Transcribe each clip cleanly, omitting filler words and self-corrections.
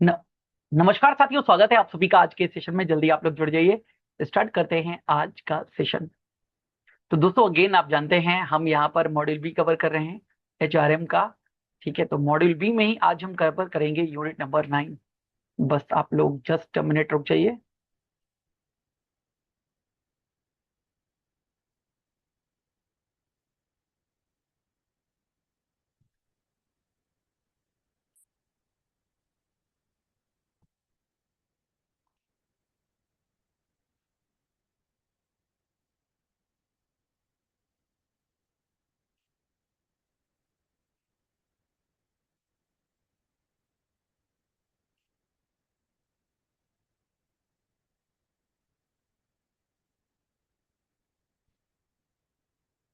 न, नमस्कार साथियों, स्वागत है आप सभी का आज के सेशन में। जल्दी आप लोग जुड़ जाइए, स्टार्ट करते हैं आज का सेशन। तो दोस्तों, अगेन आप जानते हैं हम यहाँ पर मॉड्यूल बी कवर कर रहे हैं, एचआरएम का। ठीक है, तो मॉड्यूल बी में ही आज हम कवर करेंगे यूनिट नंबर 9। बस आप लोग जस्ट मिनट रुक जाइए।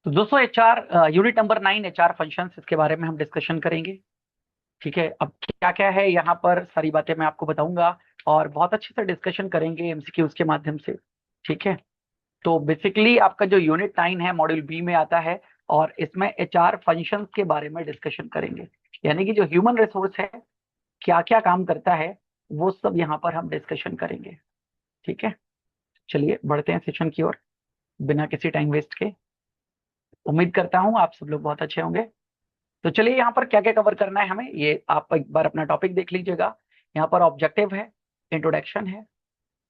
तो दोस्तों, HR unit number 9 HR functions, इसके बारे में हम डिस्कशन करेंगे। ठीक है, अब क्या क्या है यहाँ पर सारी बातें मैं आपको बताऊंगा और बहुत अच्छे से डिस्कशन करेंगे एमसीक्यूज के माध्यम से। ठीक है, तो बेसिकली आपका जो यूनिट 9 है मॉड्यूल बी में आता है और इसमें एचआर फंक्शंस के बारे में डिस्कशन करेंगे। यानी कि जो ह्यूमन रिसोर्स है, क्या क्या काम करता है, वो सब यहाँ पर हम डिस्कशन करेंगे। ठीक है, चलिए बढ़ते हैं सेशन की ओर बिना किसी टाइम वेस्ट के। उम्मीद करता हूँ आप सब लोग बहुत अच्छे होंगे। तो चलिए, यहाँ पर क्या क्या कवर करना है हमें, ये आप एक बार अपना टॉपिक देख लीजिएगा। यहाँ पर ऑब्जेक्टिव है, इंट्रोडक्शन है,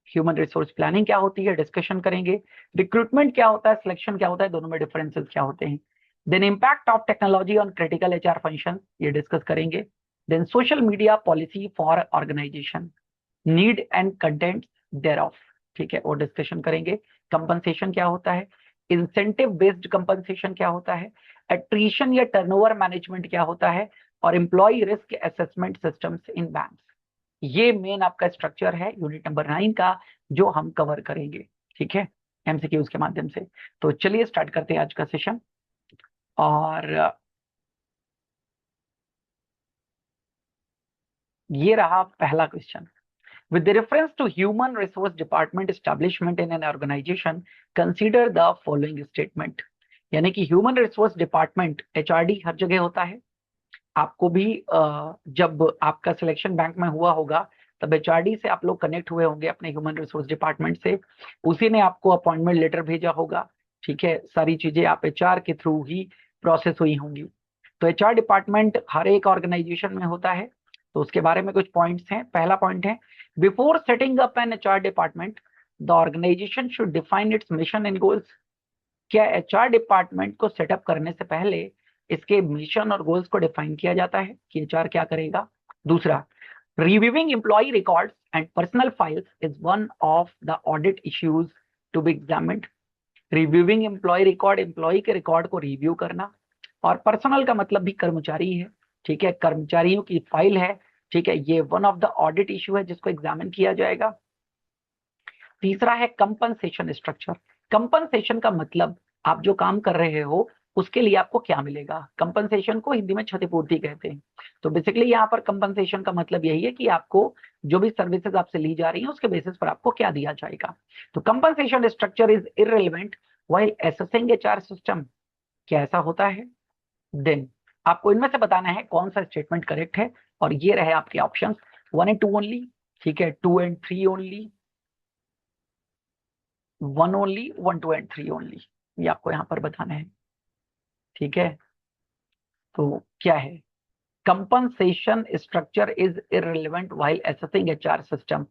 ह्यूमन रिसोर्स प्लानिंग क्या होती है डिस्कशन करेंगे, रिक्रूटमेंट क्या होता है, सिलेक्शन क्या होता है, दोनों में डिफरेंसेस क्या होते हैं। Then impact of technology on critical HR function, ये डिस्कस करेंगे। Then social media policy for organization, need and content thereof, ठीक है, वो डिस्कशन करेंगे। कंपनसेशन क्या होता है, इंसेंटिव बेस्ड कंपनसेशन क्या होता है, एट्रीशन या टर्नओवर मैनेजमेंट क्या होता है, और employ risk assessment systems in bank. ये मेन आपका स्ट्रक्चर है यूनिट नंबर 9 का, जो हम कवर करेंगे। ठीक है, एमसीक्यूज के माध्यम से। तो चलिए स्टार्ट करते हैं आज का सेशन। और ये रहा पहला question. With the reference to human resource department establishment in an organization, consider the following statement. यानी कि ह्यूमन रिसोर्स डिपार्टमेंट, एचआरडी, हर जगह होता है। आपको भी जब आपका सिलेक्शन बैंक में हुआ होगा, तब एचआरडी से आप लोग कनेक्ट हुए होंगे अपने ह्यूमन रिसोर्स डिपार्टमेंट से। उसी ने आपको अपॉइंटमेंट लेटर भेजा होगा। ठीक है, सारी चीजें आप एचआर के थ्रू ही प्रोसेस हुई होंगी। तो एचआर डिपार्टमेंट हर एक ऑर्गेनाइजेशन में होता है। तो उसके बारे में कुछ पॉइंट्स हैं। पहला पॉइंट है, before setting up an HR department, the organization should define its mission and goals. क्या एचआर डिपार्टमेंट को सेटअप करने से पहले इसके मिशन और गोल्स को डिफाइन किया जाता है कि एचआर क्या करेगा? दूसरा, reviewing employ records and personal files is one of the audit issues to be examined. Reviewing employ record, employ के रिकॉर्ड को रिव्यू करना। और पर्सनल का मतलब भी कर्मचारी है। ठीक है, कर्मचारियों की फाइल है। ठीक है, ये one of the audit issue है जिसको एग्जामिन किया जाएगा। तीसरा है कंपनसेशन स्ट्रक्चर। कंपनसेशन का मतलब, आप जो काम कर रहे हो उसके लिए आपको क्या मिलेगा। कंपनसेशन को हिंदी में क्षतिपूर्ति कहते हैं। तो बेसिकली यहाँ पर कंपनसेशन का मतलब यही है कि आपको जो भी सर्विसेज आपसे ली जा रही है उसके बेसिस पर आपको क्या दिया जाएगा। तो compensation structure is irrelevant while assessing HR system. क्या ऐसा होता है? देन आपको इनमें से बताना है कौन सा स्टेटमेंट करेक्ट है। और ये रहे आपके ऑप्शंस, 1 एंड 2 ओनली, ठीक है, 2 and 3 only, 1 only, 1 2 and 3 only. ये आपको यहाँ पर बताना है। ठीक है, तो क्या है? Compensation structure is irrelevant while assessing HR system.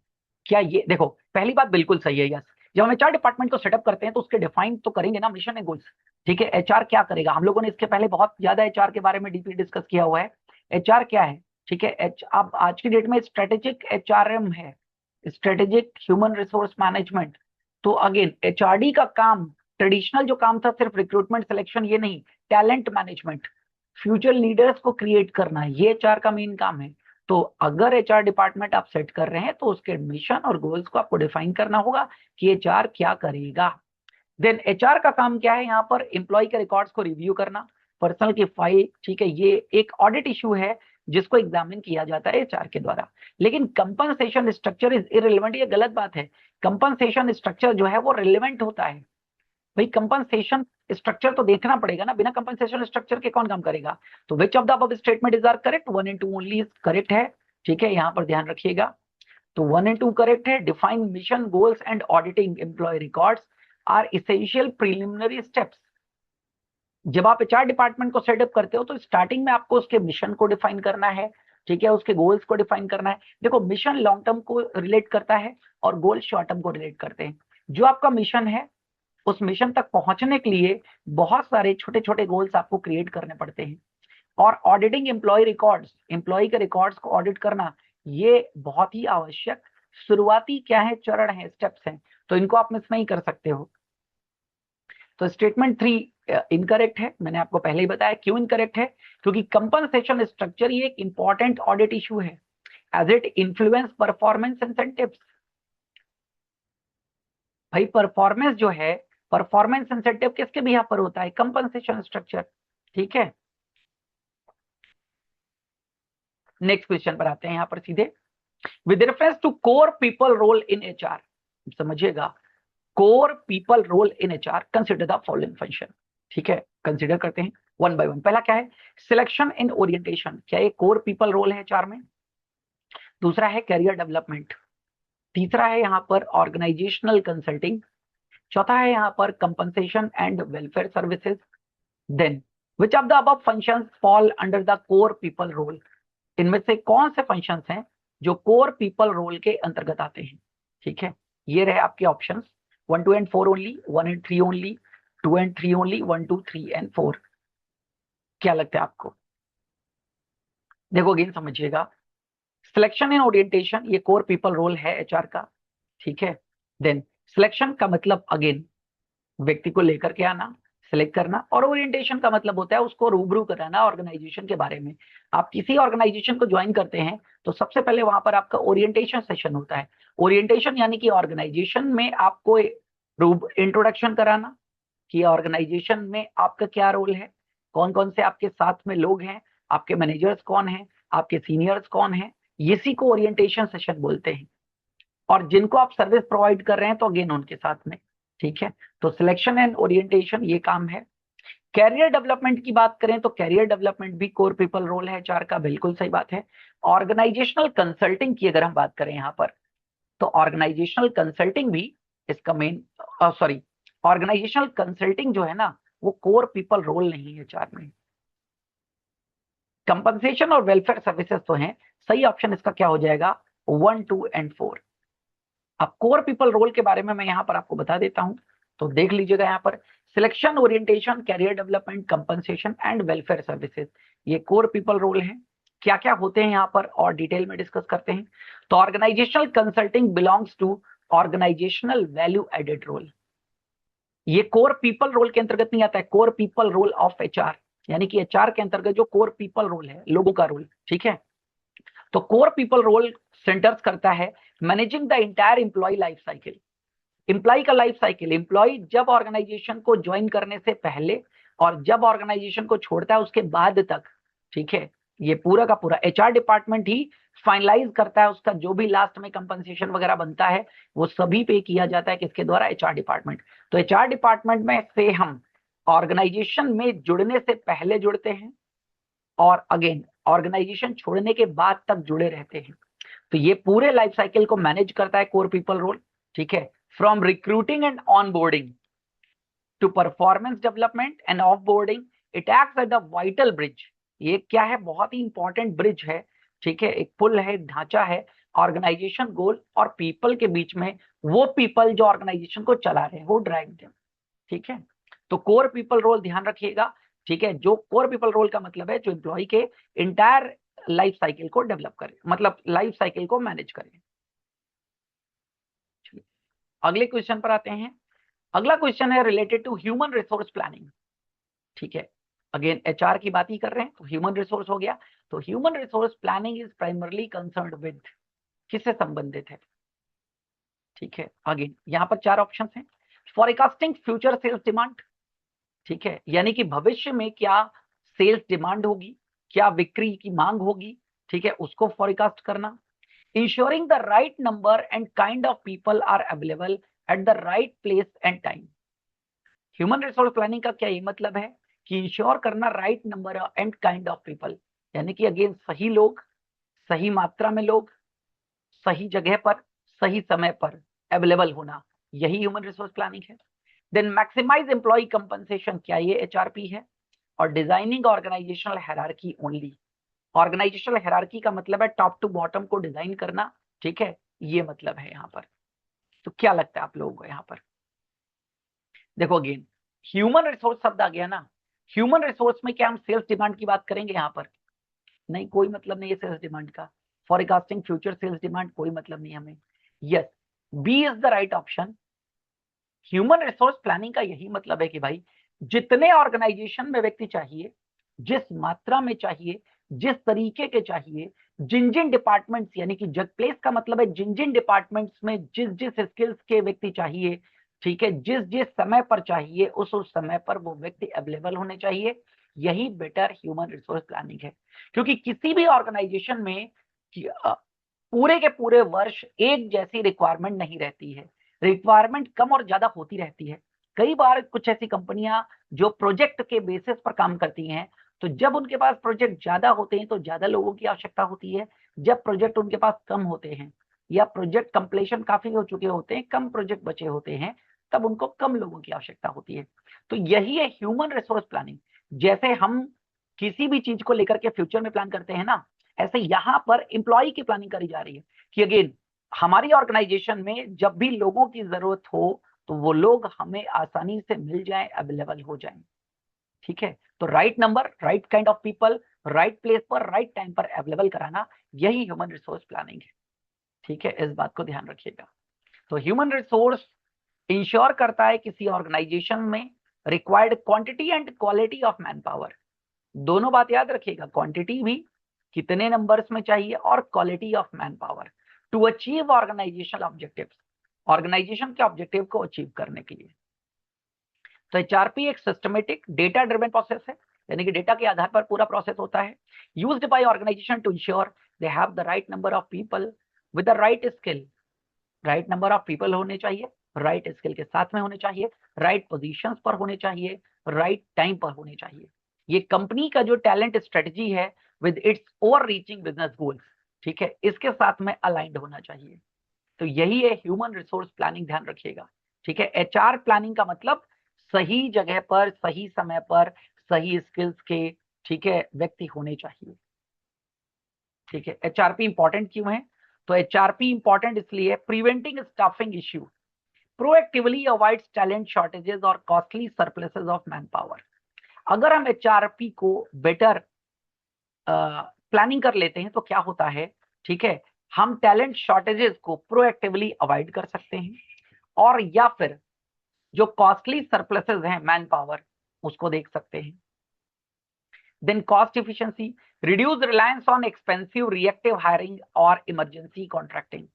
क्या ये, देखो, पहली बात बिल्कुल सही है, यस। जब हम एचआर डिपार्टमेंट को सेटअप करते हैं तो उसके डिफाइन तो करेंगे ना मिशन एंड गोल्स। ठीक है, एचआर क्या करेगा, हम लोगों ने इसके पहले बहुत ज्यादा एचआर के बारे में डीपली डिस्कस किया हुआ है। एचआर क्या है? ठीक है, एच अब आज की डेट में स्ट्रेटेजिक एचआरएम है, स्ट्रेटेजिक ह्यूमन रिसोर्स मैनेजमेंट। तो अगेन एचआरडी का काम, ट्रेडिशनल जो काम था सिर्फ रिक्रूटमेंट सिलेक्शन, ये नहीं, टैलेंट मैनेजमेंट, फ्यूचर लीडर्स को क्रिएट करना, ये एचआर का मेन काम है। तो अगर एचआर डिपार्टमेंट आप सेट कर रहे हैं तो उसके मिशन और गोल्स को आपको डिफाइन करना होगा कि एचआर क्या करेगा। देन एचआर का काम क्या है? यहाँ पर एम्प्लॉय के रिकॉर्ड्स को रिव्यू करना, पर्सनल की फाइल। ठीक है, ये एक ऑडिट इशू है जिसको एग्जामिन किया जाता है एचआर के द्वारा। लेकिन कंपनसेशन स्ट्रक्चर इज इररिलेवेंट, ये गलत बात है। कंपनसेशन स्ट्रक्चर जो है वो रिलेवेंट होता है। भाई कंपनसेशन स्ट्रक्चर तो देखना पड़ेगा ना, बिना कंपनसेशन स्ट्रक्चर के कौन काम करेगा? तो which of the above statement is are correct? 1 and 2 only is correct है। ठीक है, यहाँ पर ध्यान रखिएगा। तो 1 and 2 करेक्ट है। Define mission goals and auditing employ records are essential preliminary steps. जब आप एचआर डिपार्टमेंट को सेटअप करते हो तो स्टार्टिंग में आपको उसके मिशन को डिफाइन करना है, ठीक है, उसके गोल्स को डिफाइन करना है। देखो, मिशन लॉन्ग टर्म को रिलेट करता है और गोल शॉर्ट टर्म को रिलेट करते हैं। जो आपका मिशन है, उस मिशन तक पहुंचने के लिए बहुत सारे छोटे छोटे गोल्स आपको क्रिएट करने पड़ते हैं। और ऑडिटिंग एम्प्लॉय रिकॉर्ड्स, एम्प्लॉय के रिकॉर्ड्स को ऑडिट करना, ये बहुत ही आवश्यक शुरुआती क्या है, चरण है, स्टेप्स हैं, तो इनको आप मिस नहीं कर सकते हो। तो स्टेटमेंट 3 इनकरेक्ट है। मैंने आपको पहले ही बताया क्यों इनकरेक्ट है, क्योंकि कंपनसेशन स्ट्रक्चर ये एक इंपॉर्टेंट ऑडिट इशू है, as it influence performance incentives. भाई परफॉर्मेंस जो है, परफॉर्मेंस इंसेंटिव किसके भी यहाँ पर होता है, कंपनसेशन स्ट्रक्चर, ठीक है। नेक्स्ट क्वेश्चन पर आते हैं यहाँ पर सीधे। With reference to core people role in HR, समझिएगा, core people role in HR consider the following function. ठीक है, कंसिडर करते हैं वन बाय वन। पहला क्या है, सिलेक्शन इन ओरिएंटेशन, क्या ये कोर पीपल रोल है एचआर में। दूसरा है कैरियर डेवलपमेंट। तीसरा है यहाँ पर ऑर्गेनाइजेशनल कंसल्टिंग। चौथा है यहाँ पर compensation and welfare services. Then which of the above functions fall under the core people role, इनमें से कौन से फंक्शंस हैं जो कोर पीपल रोल के अंतर्गत आते हैं। ठीक है, ये रहे आपके options, 1 2 and 4 only, 1 and 3 only, 2 and 3 only, 1 2 3 and 4। क्या लगता है आपको? देखो अगेन समझिएगा, सिलेक्शन इन ओरिएंटेशन ये कोर पीपल रोल है एचआर का, ठीक है। देन सिलेक्शन का मतलब अगेन व्यक्ति को लेकर के आना, सिलेक्ट करना, और ओरिएंटेशन का मतलब होता है उसको रूबरू कराना ऑर्गेनाइजेशन के बारे में। आप किसी ऑर्गेनाइजेशन को ज्वाइन करते हैं तो सबसे पहले वहां पर आपका ओरिएंटेशन सेशन होता है। ओरिएंटेशन यानी कि ऑर्गेनाइजेशन में आपको इंट्रोडक्शन कराना कि ऑर्गेनाइजेशन में आपका क्या रोल है, कौन कौन से आपके साथ में लोग हैं, आपके मैनेजर्स कौन हैं, आपके सीनियर्स कौन हैं, इसी को ओरिएंटेशन सेशन बोलते हैं। और जिनको आप सर्विस प्रोवाइड कर रहे हैं तो अगेन उनके साथ में, ठीक है। तो सिलेक्शन एंड ओरिएंटेशन ये काम है। कैरियर डेवलपमेंट की बात करें तो कैरियर डेवलपमेंट भी कोर पीपल रोल है एचआर का, बिल्कुल सही बात है। ऑर्गेनाइजेशनल कंसल्टिंग की अगर हम बात करें यहाँ पर, तो ऑर्गेनाइजेशनल कंसल्टिंग भी इसका मेन, सॉरी, ऑर्गेनाइजेशनल कंसल्टिंग जो है ना, वो कोर पीपल रोल नहीं है एचआर में। कंपनसेशन और वेलफेयर सर्विसेज तो हैं, सही ऑप्शन इसका क्या हो जाएगा, 1 2 and 4। अब कोर पीपल रोल के बारे में मैं यहाँ पर आपको बता देता हूं, तो देख लीजिएगा यहाँ पर, selection, orientation, career development, compensation and welfare services, ये कोर पीपल रोल हैं। क्या क्या होते हैं यहाँ पर और डिटेल में डिस्कस करते हैं। तो organisational consulting belongs to organisational value added role, ये कोर पीपल रोल के अंतर्गत नहीं आता है, core people role of HR, यानी कि एचआर के अंतर्गत जो कोर पीपल रोल है, लोगों का रोल, ठीक है। तो कोर पीपल रोल सेंटर्स करता है managing the entire employee life cycle, employee का लाइफ साइकिल, एम्प्लॉय जब ऑर्गेनाइजेशन को ज्वाइन करने से पहले और जब ऑर्गेनाइजेशन को छोड़ता है उसके बाद तक, ठीक है। ये पूरा का पूरा एचआर डिपार्टमेंट ही फाइनलाइज करता है, उसका जो भी लास्ट में कंपनसेशन वगैरह बनता है वो सभी पे किया जाता है किसके द्वारा, एचआर डिपार्टमेंट। तो एचआर डिपार्टमेंट में से हम ऑर्गेनाइजेशन में जुड़ने से पहले जुड़ते हैं और अगेन ऑर्गेनाइजेशन छोड़ने के बाद तक जुड़े रहते हैं। तो ये पूरे लाइफ साइकिल को मैनेज करता है कोर पीपल रोल, ठीक है। From recruiting and onboarding to performance development and offboarding, it acts at the vital bridge, ये क्या है, बहुत ही इंपॉर्टेंट ब्रिज है, ठीक है, एक पुल है, ढांचा है ऑर्गेनाइजेशन गोल और पीपल के बीच में। वो पीपल जो ऑर्गेनाइजेशन को चला रहे हैं वो ड्राइव दें, ठीक है। तो कोर पीपल रोल ध्यान रखिएगा, ठीक है। जो कोर पीपल रोल का मतलब है जो एम्प्लॉय के इंटायर लाइफ साइकिल को डेवलप करे, मतलब लाइफ साइकिल को मैनेज करे। अगले क्वेश्चन पर आते हैं। अगला क्वेश्चन है related to human resource planning, ठीक है। अगेन एचआर की बात ही कर रहे हैं तो ह्यूमन रिसोर्स हो गया। तो human resource planning is primarily concerned with, किससे संबंधित है, ठीक है। अगेन यहाँ पर 4 ऑप्शन हैं। फॉरकास्टिंग फ्यूचर सेल्स डिमांड, ठीक है, यानी कि भविष्य में क्या सेल्स डिमांड होगी, क्या बिक्री की मांग होगी, ठीक है, उसको फॉरकास्ट करना। Ensuring the right number and kind of people are available at the right place and time. Human resource planning का क्या ये मतलब है कि इंश्योर करना right number and kind of people, यानी कि अगेन सही लोग सही मात्रा में लोग सही जगह पर सही समय पर अवेलेबल होना, यही ह्यूमन रिसोर्स प्लानिंग है। देन मैक्सिमाइज एम्प्लॉय कंपनसेशन, क्या ये एचआरपी है? और designing organisational hierarchy only. Organisational hierarchy का मतलब है टॉप टू बॉटम को डिजाइन करना, ठीक है, ये मतलब है यहाँ पर। तो क्या लगता है आप लोगों को यहाँ पर? देखो अगेन ह्यूमन रिसोर्स शब्द आ गया ना, ह्यूमन रिसोर्स में क्या हम सेल्स डिमांड की बात करेंगे यहाँ पर? नहीं, कोई मतलब नहीं है सेल्स डिमांड का। फॉरकास्टिंग फ्यूचर सेल्स डिमांड कोई मतलब नहीं हमें। Yes, B is the right option. Human resource planning का यही मतलब है कि भाई जितने ऑर्गेनाइजेशन में व्यक्ति चाहिए, जिस मात्रा में चाहिए, जिस तरीके के चाहिए, जिन जिन डिपार्टमेंट्स, यानी कि जग प्लेस का मतलब है जिन जिन डिपार्टमेंट्स में जिस जिस स्किल्स के व्यक्ति चाहिए, ठीक है, जिस जिस समय पर चाहिए, उस समय पर वो व्यक्ति अवेलेबल होने चाहिए। यही बेटर ह्यूमन रिसोर्स प्लानिंग है। क्योंकि किसी भी ऑर्गेनाइजेशन में पूरे के पूरे वर्ष एक जैसी रिक्वायरमेंट नहीं रहती है, रिक्वायरमेंट कम और ज्यादा होती रहती है। कई बार कुछ ऐसी कंपनियां जो प्रोजेक्ट के बेसिस पर काम करती हैं, तो जब उनके पास प्रोजेक्ट ज्यादा होते हैं तो ज्यादा लोगों की आवश्यकता होती है। जब प्रोजेक्ट उनके पास कम होते हैं या प्रोजेक्ट कंप्लीशन काफी हो चुके होते हैं, कम प्रोजेक्ट बचे होते हैं, तब उनको कम लोगों की आवश्यकता होती है। तो यही है ह्यूमन रिसोर्स प्लानिंग। जैसे हम किसी भी चीज को लेकर के फ्यूचर में प्लान करते हैं ना, ऐसे यहां पर एम्प्लॉय की प्लानिंग करी जा रही है कि अगेन हमारी ऑर्गेनाइजेशन में जब भी लोगों की जरूरत हो तो वो लोग हमें आसानी से मिल जाएं, अवेलेबल हो जाएं। ठीक है, तो right number, right kind of people, right place पर राइट टाइम पर अवेलेबल कराना, यही ह्यूमन रिसोर्स प्लानिंग है। ठीक है, इस बात को ध्यान रखिएगा। तो ह्यूमन रिसोर्स इंश्योर करता है किसी ऑर्गेनाइजेशन में required quantity and quality of man power. दोनों बात याद रखिएगा, क्वांटिटी भी कितने नंबर्स में चाहिए और quality of man power to achieve organisational objectives, organisation के ऑब्जेक्टिव को अचीव करने के लिए। तो एचआरपी एक सिस्टमेटिक डेटा ड्रिवन प्रोसेस है, यानी कि डेटा के आधार पर पूरा प्रोसेस होता है। Used by organisation to ensure they have the right number of people with the right skill. Right number of people होने चाहिए, राइट स्किल के साथ में होने चाहिए, राइट पोजीशंस पर होने चाहिए, राइट टाइम पर होने चाहिए। ये कंपनी का जो टैलेंट स्ट्रेटजी है with its over reaching business goals, ठीक है, इसके साथ में अलाइंड होना चाहिए। तो यही है ह्यूमन रिसोर्स प्लानिंग, ध्यान रखिएगा। ठीक है, एचआर प्लानिंग का मतलब सही जगह पर सही समय पर सही स्किल्स के, ठीक है, व्यक्ति होने चाहिए। ठीक है, एचआरपी इंपॉर्टेंट क्यों है? तो एचआरपी इंपॉर्टेंट इसलिए preventing staffing issue, proactively avoids talent shortages और costly surpluses of man power. अगर हम एचआरपी को बेटर प्लानिंग कर लेते हैं तो क्या होता है, ठीक है, हम टैलेंट शॉर्टेजेस को प्रोएक्टिवली अवॉइड कर सकते हैं, और या फिर जो कॉस्टली सरप्लसेस हैं मैन पावर, उसको देख सकते हैं। Then cost efficiency, reduce reliance on expensive reactive hiring और इमरजेंसी कॉन्ट्रैक्टिंग।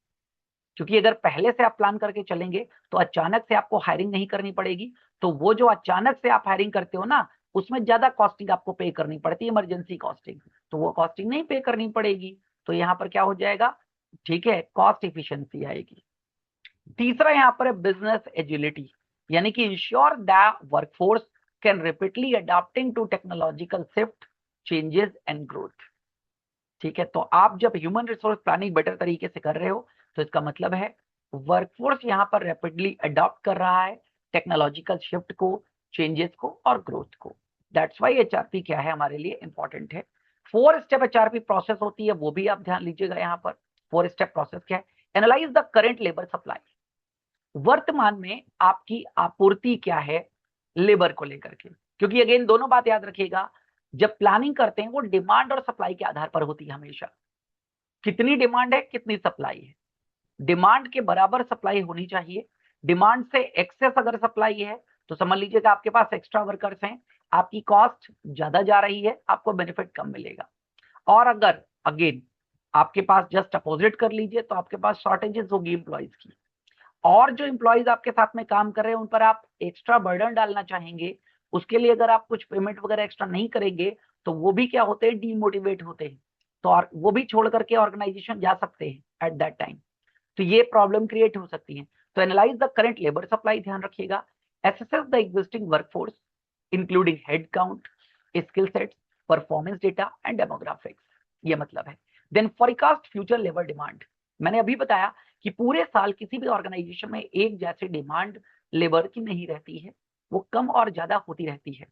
क्योंकि अगर पहले से आप प्लान करके चलेंगे तो अचानक से आपको हायरिंग नहीं करनी पड़ेगी। तो वो जो अचानक से आप हायरिंग करते हो ना, उसमें ज्यादा कॉस्टिंग आपको पे करनी पड़ती है, इमरजेंसी कॉस्टिंग, तो वो कॉस्टिंग नहीं पे करनी पड़ेगी। तो यहाँ पर क्या हो जाएगा, ठीक है, कॉस्ट इफिशियंसी आएगी। तीसरा यहाँ पर है बिजनेस एजिलिटी, यानी कि ensure the workforce can rapidly adopting to technological shift, changes and growth. ठीक है, तो आप जब ह्यूमन रिसोर्स प्लानिंग बेटर तरीके से कर रहे हो तो इसका मतलब है वर्कफोर्स यहाँ पर रैपिडली अडॉप्ट कर रहा है टेक्नोलॉजिकल शिफ्ट को, चेंजेस को और ग्रोथ को। दैट्स वाई एचआरपी क्या है हमारे लिए इंपॉर्टेंट है। 4 स्टेप एचआरपी प्रोसेस होती है, वो भी आप ध्यान लीजिएगा। यहाँ पर 4 स्टेप प्रोसेस क्या है? Analyse the current labour supply, वर्तमान में आपकी आपूर्ति क्या है लेबर को लेकर के। क्योंकि अगेन दोनों बात याद रखिएगा, जब प्लानिंग करते हैं वो डिमांड और सप्लाई के आधार पर होती है हमेशा। कितनी डिमांड है, कितनी सप्लाई है, डिमांड के बराबर सप्लाई होनी चाहिए। डिमांड से एक्सेस अगर सप्लाई है तो समझ लीजिएगा आपके पास एक्स्ट्रा वर्कर्स हैं, आपकी कॉस्ट ज्यादा जा रही है, आपको बेनिफिट कम मिलेगा। और अगर अगेन आपके पास जस्ट अपोजिट कर लीजिए तो आपके पास शॉर्टेजेस होगी इंप्लॉइज की, और जो इंप्लॉइज आपके साथ में काम कर रहे हैं उन पर आप एक्स्ट्रा बर्डन डालना चाहेंगे, उसके लिए अगर आप कुछ पेमेंट वगैरह एक्स्ट्रा नहीं करेंगे तो वो भी क्या होते हैं, डीमोटिवेट होते हैं। तो और वो भी छोड़ करके ऑर्गेनाइजेशन जा सकते हैं एट दैट टाइम। तो ये प्रॉब्लम क्रिएट हो सकती है। तो analyse the current labour supply, ध्यान रखिएगा। Assess the existing workforce including head count, skill sets, performance data and demographics, ये मतलब है। Then forecast future labour demand, मैंने अभी बताया कि पूरे साल किसी भी ऑर्गेनाइजेशन में एक जैसी डिमांड लेबर की नहीं रहती है, वो कम और ज्यादा होती रहती है।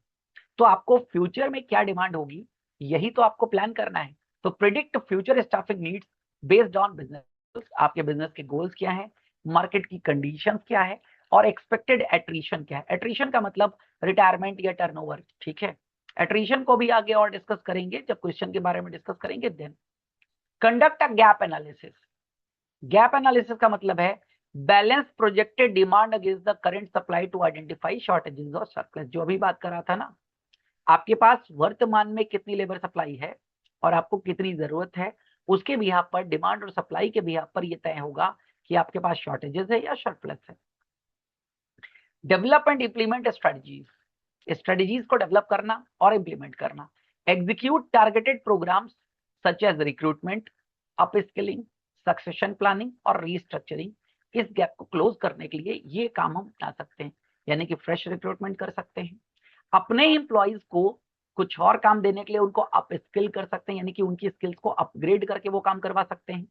तो आपको फ्यूचर में क्या डिमांड होगी यही तो आपको प्लान करना है। तो predict future staffing needs based on business, आपके बिजनेस के गोल्स क्या है, मार्केट की कंडीशंस क्या है, और एक्सपेक्टेड एट्रीशन क्या है। एट्रीशन का मतलब रिटायरमेंट या टर्नओवर, ठीक है। एट्रीशन को भी आगे और डिस्कस करेंगे जब क्वेश्चन के बारे में डिस्कस करेंगे। Then conduct a gap analysis, gap analysis का मतलब है balance projected demand against the current supply to identify shortages और सरप्लस। जो अभी बात कर रहा था ना, आपके पास वर्तमान में कितनी लेबर सप्लाई है और आपको कितनी जरूरत है, उसके बिहाफ पर, डिमांड और सप्लाई के बिहाफ पर यह तय होगा कि आपके पास शॉर्टेजेस है या सरप्लस है। Develop and implement strategies, strategies को डेवलप करना और इंप्लीमेंट करना। Execute targeted programmes such as recruitment, upskilling, succession planning और रीस्ट्रक्चरिंग। इस गैप को क्लोज करने के लिए ये काम हम बना सकते हैं, यानी कि फ्रेश रिक्रूटमेंट कर सकते हैं, अपने एम्प्लॉइज को कुछ और काम देने के लिए उनको अप स्किल कर सकते हैं, यानी कि उनकी स्किल्स को अपग्रेड करके वो काम करवा सकते हैं।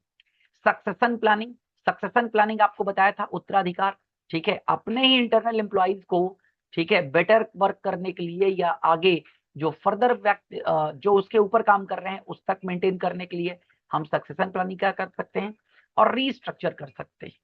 सक्सेशन प्लानिंग, सक्सेशन प्लानिंग आपको बताया था उत्तराधिकार, ठीक है, अपने ही इंटरनल एम्प्लॉइज को, ठीक है, बेटर वर्क करने के लिए या आगे जो फर्दर व्यक्ति जो उसके ऊपर काम कर रहे हैं उस तक मेंटेन करने के लिए हम सक्सेशन प्लानिंग क्या कर सकते हैं, और रीस्ट्रक्चर कर सकते हैं।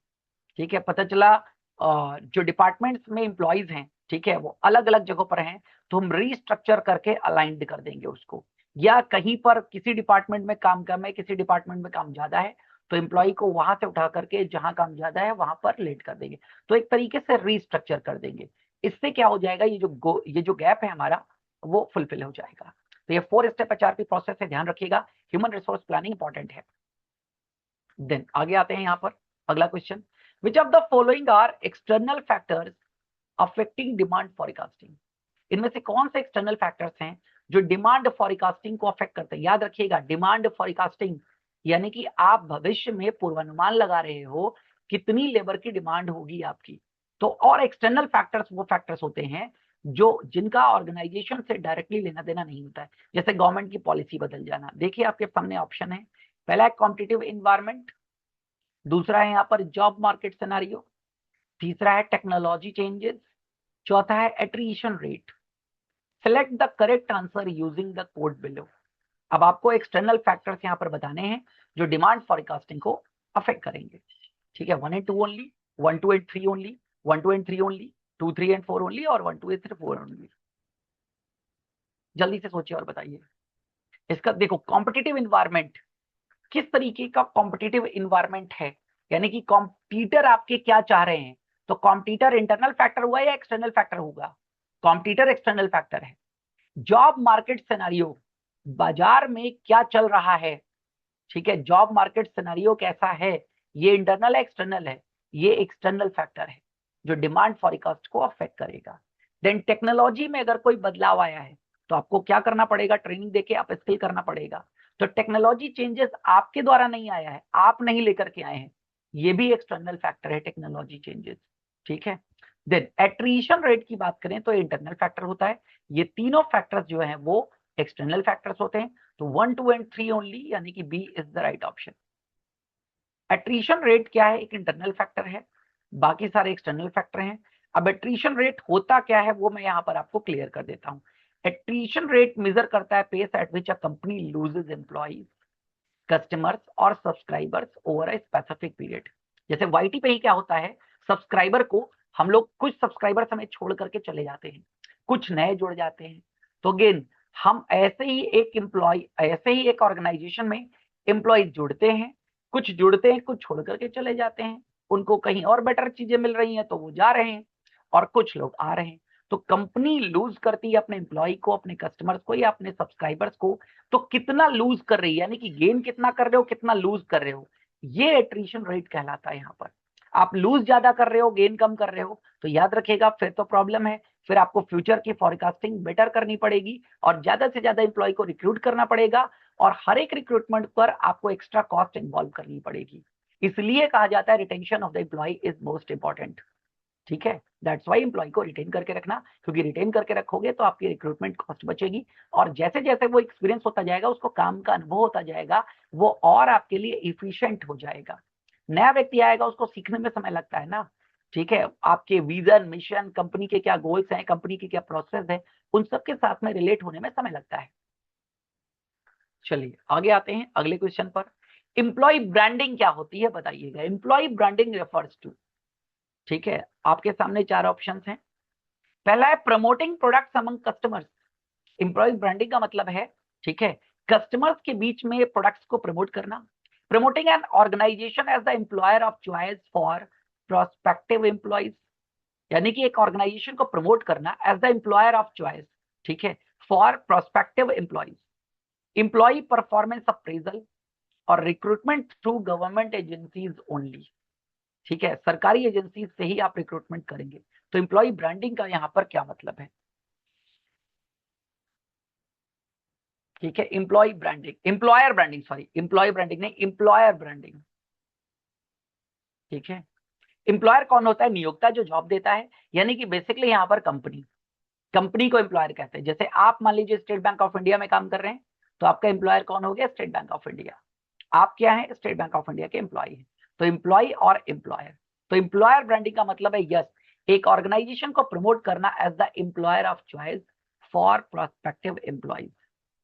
ठीक है, पता चला जो डिपार्टमेंट्स में एम्प्लॉइज हैं, ठीक है, वो अलग अलग जगहों पर हैं, तो हम रीस्ट्रक्चर करके अलाइंड कर देंगे उसको, या कहीं पर किसी डिपार्टमेंट में काम कम है, किसी डिपार्टमेंट में काम ज्यादा है, तो एम्प्लॉय को वहां से उठा करके जहां काम ज्यादा है वहां पर लेट कर देंगे। तो एक तरीके से रीस्ट्रक्चर कर देंगे। इससे क्या हो जाएगा, ये जो गैप है हमारा वो फुलफिल हो जाएगा। तो ये 4 स्टेप एचआरपी प्रोसेस है, ध्यान रखिएगा। ह्यूमन रिसोर्स प्लानिंग इंपॉर्टेंट है। देन आगे आते हैं यहाँ पर अगला question, which of the following are external factors affecting demand forecasting. इनमें से कौन से एक्सटर्नल फैक्टर्स हैं जो डिमांड फॉरकास्टिंग को अफेक्ट करते हैं। याद रखिएगा, डिमांड फॉरकास्टिंग यानी कि आप भविष्य में पूर्वानुमान लगा रहे हो कितनी लेबर की डिमांड होगी आपकी। तो और एक्सटर्नल फैक्टर्स वो फैक्टर्स होते हैं जो जिनका ऑर्गेनाइजेशन से डायरेक्टली लेना देना नहीं होता है, जैसे गवर्नमेंट की पॉलिसी बदल जाना। देखिए आपके सामने ऑप्शन है, पहला है कॉम्पिटिटिव इन्वायरमेंट, दूसरा है यहाँ पर जॉब मार्केट सिनेरियो, तीसरा है टेक्नोलॉजी चेंजेस, चौथा है attrition rate. Select the correct answer using the code below. अब आपको एक्सटर्नल फैक्टर्स यहाँ पर बताने हैं जो डिमांड फॉरकास्टिंग को अफेक्ट करेंगे। ठीक है, 1 and 2 only, 1 2 and 3 only, 1 2 and 3 only, 2 3 and 4 only, और 1 2 एंड 3 4 ओनली। जल्दी से सोचिए और बताइए। इसका देखो, कॉम्पिटिटिव इन्वायरमेंट किस तरीके का कॉम्पिटिटिव इन्वायरमेंट है, यानी कि कॉम्पिटिटर आपके क्या चाह रहे हैं। तो कॉम्पिटिटर इंटरनल फैक्टर हुआ या एक्सटर्नल फैक्टर होगा, कॉम्पिटिटर एक्सटर्नल फैक्टर है। जॉब मार्केट सिनेरियो, बाजार में क्या चल रहा है, ठीक है, जॉब मार्केट सिनेरियो कैसा है, ये इंटरनल है एक्सटर्नल है, ये एक्सटर्नल फैक्टर है जो डिमांड फॉरकास्ट को अफेक्ट करेगा। देन टेक्नोलॉजी में अगर कोई बदलाव आया है तो आपको क्या करना पड़ेगा, ट्रेनिंग देके अप स्किल करना पड़ेगा। तो टेक्नोलॉजी चेंजेस आपके द्वारा नहीं आया है, आप नहीं लेकर के आए हैं, ये भी एक्सटर्नल फैक्टर है टेक्नोलॉजी चेंजेस। ठीक है, देन एट्रीशन रेट की बात करें तो इंटरनल फैक्टर होता है। ये तीनों फैक्टर्स जो है वो एक्सटर्नल फैक्टर्स होते हैं। तो 1 2 एंड 3 ओनली, यानी कि B is the right option. Attrition rate क्या है, एक इंटरनल फैक्टर है, बाकी सारे एक्सटर्नल फैक्टर हैं। अब एट्रीशन रेट होता क्या है वो मैं यहाँ पर आपको क्लियर कर देता हूँ। एट्रीशन रेट मेजर करता है pace at which a company loses employees, customers और subscribers over a specific period. जैसे वाईटी पे ही क्या होता है, सब्सक्राइबर को हम लोग, कुछ सब्सक्राइबर्स हमें छोड़ करके चले जाते हैं, कुछ नए जुड़ जाते हैं। तो अगेन हम ऐसे ही एक ऑर्गेनाइजेशन में एम्प्लॉय जुड़ते हैं, कुछ जुड़ते हैं, कुछ छोड़ करके चले जाते हैं, उनको कहीं और बेटर चीजें मिल रही हैं तो वो जा रहे हैं, और कुछ लोग आ रहे हैं। तो कंपनी लूज करती है अपने एम्प्लॉय को, अपने कस्टमर्स को या अपने सब्सक्राइबर्स को। तो कितना लूज कर रही है, यानी कि गेन कितना कर रहे हो, कितना लूज कर रहे हो, ये एट्रीशन रेट कहलाता है। यहाँ पर आप लूज ज्यादा कर रहे हो, गेन कम कर रहे हो, तो याद रखिएगा फिर तो प्रॉब्लम है। फिर आपको फ्यूचर की फॉरकास्टिंग बेटर करनी पड़ेगी और ज्यादा से ज्यादा एम्प्लॉय को रिक्रूट करना पड़ेगा, और हर एक रिक्रूटमेंट पर आपको एक्स्ट्रा कॉस्ट इन्वॉल्व करनी पड़ेगी। इसलिए कहा जाता है retention of the employee is most important. ठीक है, दैट्स वाई एम्प्लॉय को रिटेन करके रखना, क्योंकि रिटेन करके रखोगे तो आपकी रिक्रूटमेंट कॉस्ट बचेगी, और जैसे जैसे वो एक्सपीरियंस होता जाएगा, उसको काम का अनुभव होता जाएगा, वो और आपके लिए इफिशिएंट हो जाएगा। नया व्यक्ति आएगा, उसको सीखने में समय लगता है ना, ठीक है, आपके विजन, मिशन, कंपनी के क्या गोल्स हैं, कंपनी की क्या प्रोसेस है, उन सब के साथ में रिलेट होने में समय लगता है। चलिए आगे आते हैं अगले क्वेश्चन पर। एम्प्लॉय ब्रांडिंग क्या होती है बताइएगा। एम्प्लॉय ब्रांडिंग रेफर्स टू, ठीक है, आपके सामने चार ऑप्शन हैं। पहला है promoting products among customers. Employee branding का मतलब है, ठीक है, कस्टमर्स के बीच में प्रोडक्ट्स को प्रमोट करना। Promoting an organisation as the employer of choice for prospective employees, यानी कि एक ऑर्गेनाइजेशन को प्रमोट करना as the employer of choice, ठीक है, for prospective employees. Employee performance appraisal और recruitment through government agencies only, ठीक है, सरकारी एजेंसी से ही आप रिक्रूटमेंट करेंगे। तो एम्प्लॉय ब्रांडिंग का यहाँ पर क्या मतलब है, ठीक है, employee branding, employer branding, sorry employee branding नहीं, एम्प्लॉयर ब्रांडिंग, ठीक है। एम्प्लॉयर कौन होता है, नियोक्ता जो जॉब देता है, यानी कि बेसिकली यहाँ पर कंपनी, कंपनी को एम्प्लॉयर कहते हैं। जैसे आप मान लीजिए स्टेट बैंक ऑफ इंडिया में काम कर रहे हैं, तो आपका एम्प्लॉयर कौन हो गया, स्टेट बैंक ऑफ इंडिया। आप क्या है, स्टेट बैंक ऑफ इंडिया के एम्प्लॉय हैं। तो एम्प्लॉय और एम्प्लॉयर, तो एम्प्लॉयर ब्रांडिंग का मतलब है यस, एक ऑर्गेनाइजेशन को प्रमोट करना as the employer of choice for prospective employees,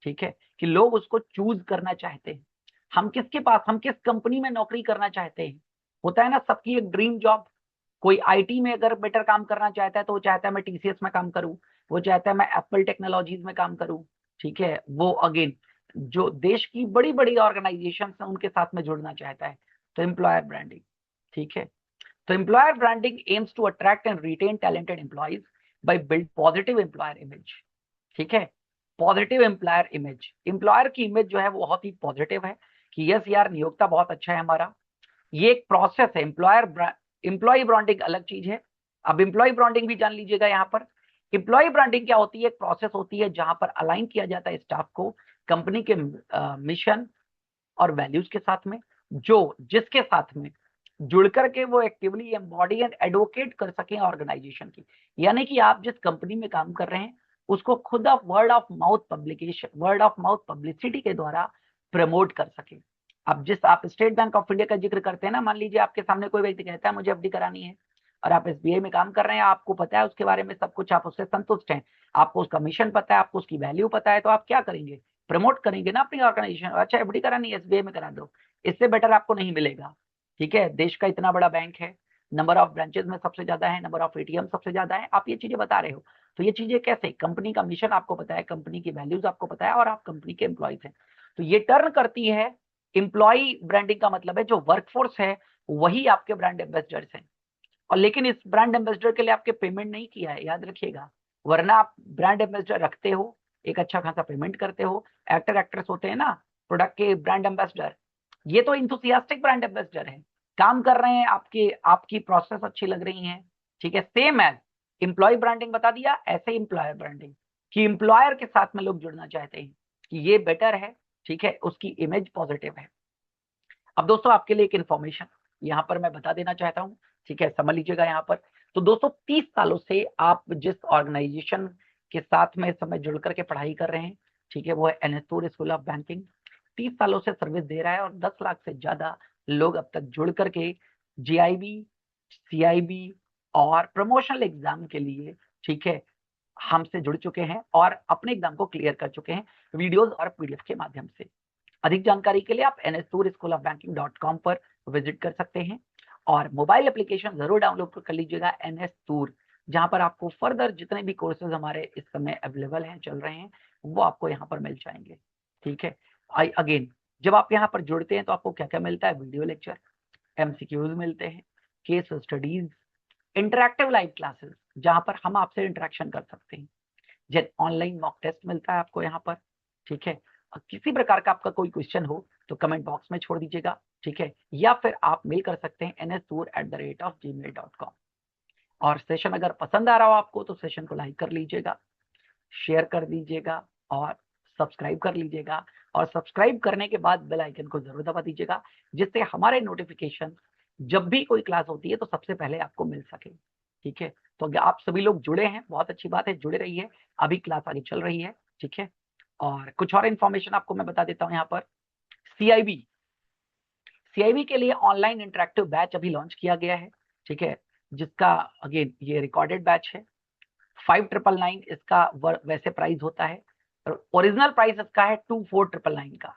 ठीक है, कि लोग उसको चूज करना चाहते हैं। हम किसके पास, हम किस कंपनी में नौकरी करना चाहते हैं, होता है ना सबकी एक ड्रीम जॉब। कोई आईटी में अगर बेटर काम करना चाहता है तो वो चाहता है मैं टीसीएस में काम करूं, वो चाहता है मैं एप्पल टेक्नोलॉजीज में काम करूं, ठीक है, वो अगेन जो देश की बड़ी बड़ी ऑर्गेनाइजेशन है उनके साथ में जुड़ना चाहता है। तो एम्प्लॉयर ब्रांडिंग, ठीक है। तो employer branding aims to attract and retain talented employees by build positive employer image, ठीक है, पॉजिटिव एम्प्लॉयर इमेज। एम्प्लॉयर की इमेज जो है वो बहुत ही पॉजिटिव है कि यस यार नियोक्ता बहुत अच्छा है हमारा। ये एक प्रोसेस है, एम्प्लॉय ब्रांडिंग अलग चीज है। अब एम्प्लॉय ब्रांडिंग भी जान लीजिएगा यहाँ पर। एम्प्लॉय ब्रांडिंग क्या होती है, एक प्रोसेस होती है जहां पर अलाइन किया जाता है स्टाफ को कंपनी के मिशन और वैल्यूज के साथ में, जो जिसके साथ में जुड़ करके वो एक्टिवली एम्बॉडी एंड एडवोकेट कर सके ऑर्गेनाइजेशन की, यानी कि आप जिस कंपनी में काम कर रहे हैं उसको खुद आप word of mouth publication, word of mouth publicity के द्वारा प्रमोट कर सके। अब जिस आप स्टेट बैंक ऑफ इंडिया का जिक्र करते हैं ना, मान लीजिए आपके सामने कोई व्यक्ति कहता है मुझे एफडी करानी है, और आप एसबीआई में काम कर रहे हैं, आपको पता है उसके बारे में सब कुछ, आप उससे संतुष्ट हैं, आपको उसका मिशन पता है, आपको उसकी वैल्यू पता है, तो आप क्या करेंगे, प्रमोट करेंगे ना अपनी ऑर्गेनाइजेशन। अच्छा एफडी करानी है, एसबीआई में करा दो, इससे बेटर आपको नहीं मिलेगा, ठीक है। देश का इतना बड़ा बैंक है, नंबर ऑफ ब्रांचेस में सबसे ज्यादा है, नंबर ऑफ एटीएम सबसे ज्यादा है, आप ये चीजें बता रहे हो। तो ये चीजें कैसे, कंपनी का मिशन आपको पता है, कंपनी की वैल्यूज आपको पता है, और आप कंपनी के एम्प्लॉयज हैं। तो ये टर्न करती है, एम्प्लॉय ब्रांडिंग का मतलब है जो वर्कफोर्स है वही आपके ब्रांड एम्बेसडर्स हैं। और लेकिन इस ब्रांड एम्बेसडर के लिए आपके पेमेंट नहीं किया है, याद रखिएगा, वरना आप ब्रांड एम्बेसडर रखते हो, एक अच्छा खासा पेमेंट करते हो। एक्टर एक्ट्रेस होते हैं ना प्रोडक्ट के ब्रांड एम्बेसडर, ये तो इंथुसियास्टिक ब्रांड एम्बेसडर है, काम कर रहे हैं, आपके आपकी प्रोसेस अच्छी लग रही है, ठीक है। सेम एज एम्प्लॉय ब्रांडिंग बता दिया, ऐसे एम्प्लॉयर ब्रांडिंग कि एम्प्लॉयर के साथ में लोग जुड़ना चाहते हैं कि ये बेटर है, ठीक है, उसकी इमेज पॉजिटिव है। अब दोस्तों आपके लिए एक इन्फॉर्मेशन यहाँ पर मैं बता देना चाहता हूँ, ठीक है, समझ लीजिएगा यहाँ पर। तो दोस्तों 30 सालों से आप जिस ऑर्गेनाइजेशन के साथ में इस समय जुड़ करके पढ़ाई कर रहे हैं, ठीक है, वो है एनएसटूर स्कूल ऑफ बैंकिंग। 30 सालों से सर्विस दे रहा है और 10 लाख से ज्यादा लोग अब तक जुड़ करके जीआईबी, सीआईबी और प्रमोशनल एग्जाम के लिए, ठीक है, हमसे जुड़ चुके हैं और अपने एग्जाम को क्लियर कर चुके हैं वीडियोस और पीडीएफ के माध्यम से। अधिक जानकारी के लिए आप nstour.schoolofbanking.com पर विजिट कर सकते हैं, और मोबाइल एप्लीकेशन जरूर डाउनलोड कर लीजिएगा NS टूर, जहां पर आपको फर्दर जितने भी कोर्सेज हमारे इस समय अवेलेबल हैं, चल रहे हैं, वो आपको यहाँ पर मिल जाएंगे, ठीक है। आई अगेन, जब आप यहाँ पर जुड़ते हैं तो आपको क्या क्या मिलता है, वीडियो लेक्चर, एमसीक्यूज मिलते हैं, case studies, interactive live classes जहां पर हम आपसे इंटरेक्शन कर सकते हैं, जैसे ऑनलाइन मॉक टेस्ट मिलता है आपको यहाँ पर, ठीक है। किसी प्रकार का आपका कोई क्वेश्चन हो तो कमेंट बॉक्स में छोड़ दीजिएगा, ठीक है, या फिर आप मेल कर सकते हैं nstour@gmail.com। और सेशन अगर पसंद आ रहा हो आपको तो सेशन को लाइक कर लीजिएगा, शेयर कर दीजिएगा और सब्सक्राइब कर लीजिएगा, और सब्सक्राइब करने के बाद बेल आइकन को जरूर दबा दीजिएगा, जिससे हमारे नोटिफिकेशन जब भी कोई क्लास होती है तो सबसे पहले आपको मिल सके। ठीक है, तो अगर आप सभी लोग जुड़े हैं, बहुत अच्छी बात है, जुड़े रहिए, अभी क्लास आगे चल रही है। ठीक है, और कुछ और इन्फॉर्मेशन आपको मैं बता देता हूँ यहाँ पर। सीआईबी सीआईबी के लिए ऑनलाइन इंटरेक्टिव बैच अभी लॉन्च किया गया है। ठीक है, जिसका अगेन ये रिकॉर्डेड बैच है। 5999 इसका वैसे प्राइस होता है, ओरिजिनल प्राइस इसका है 2499 का,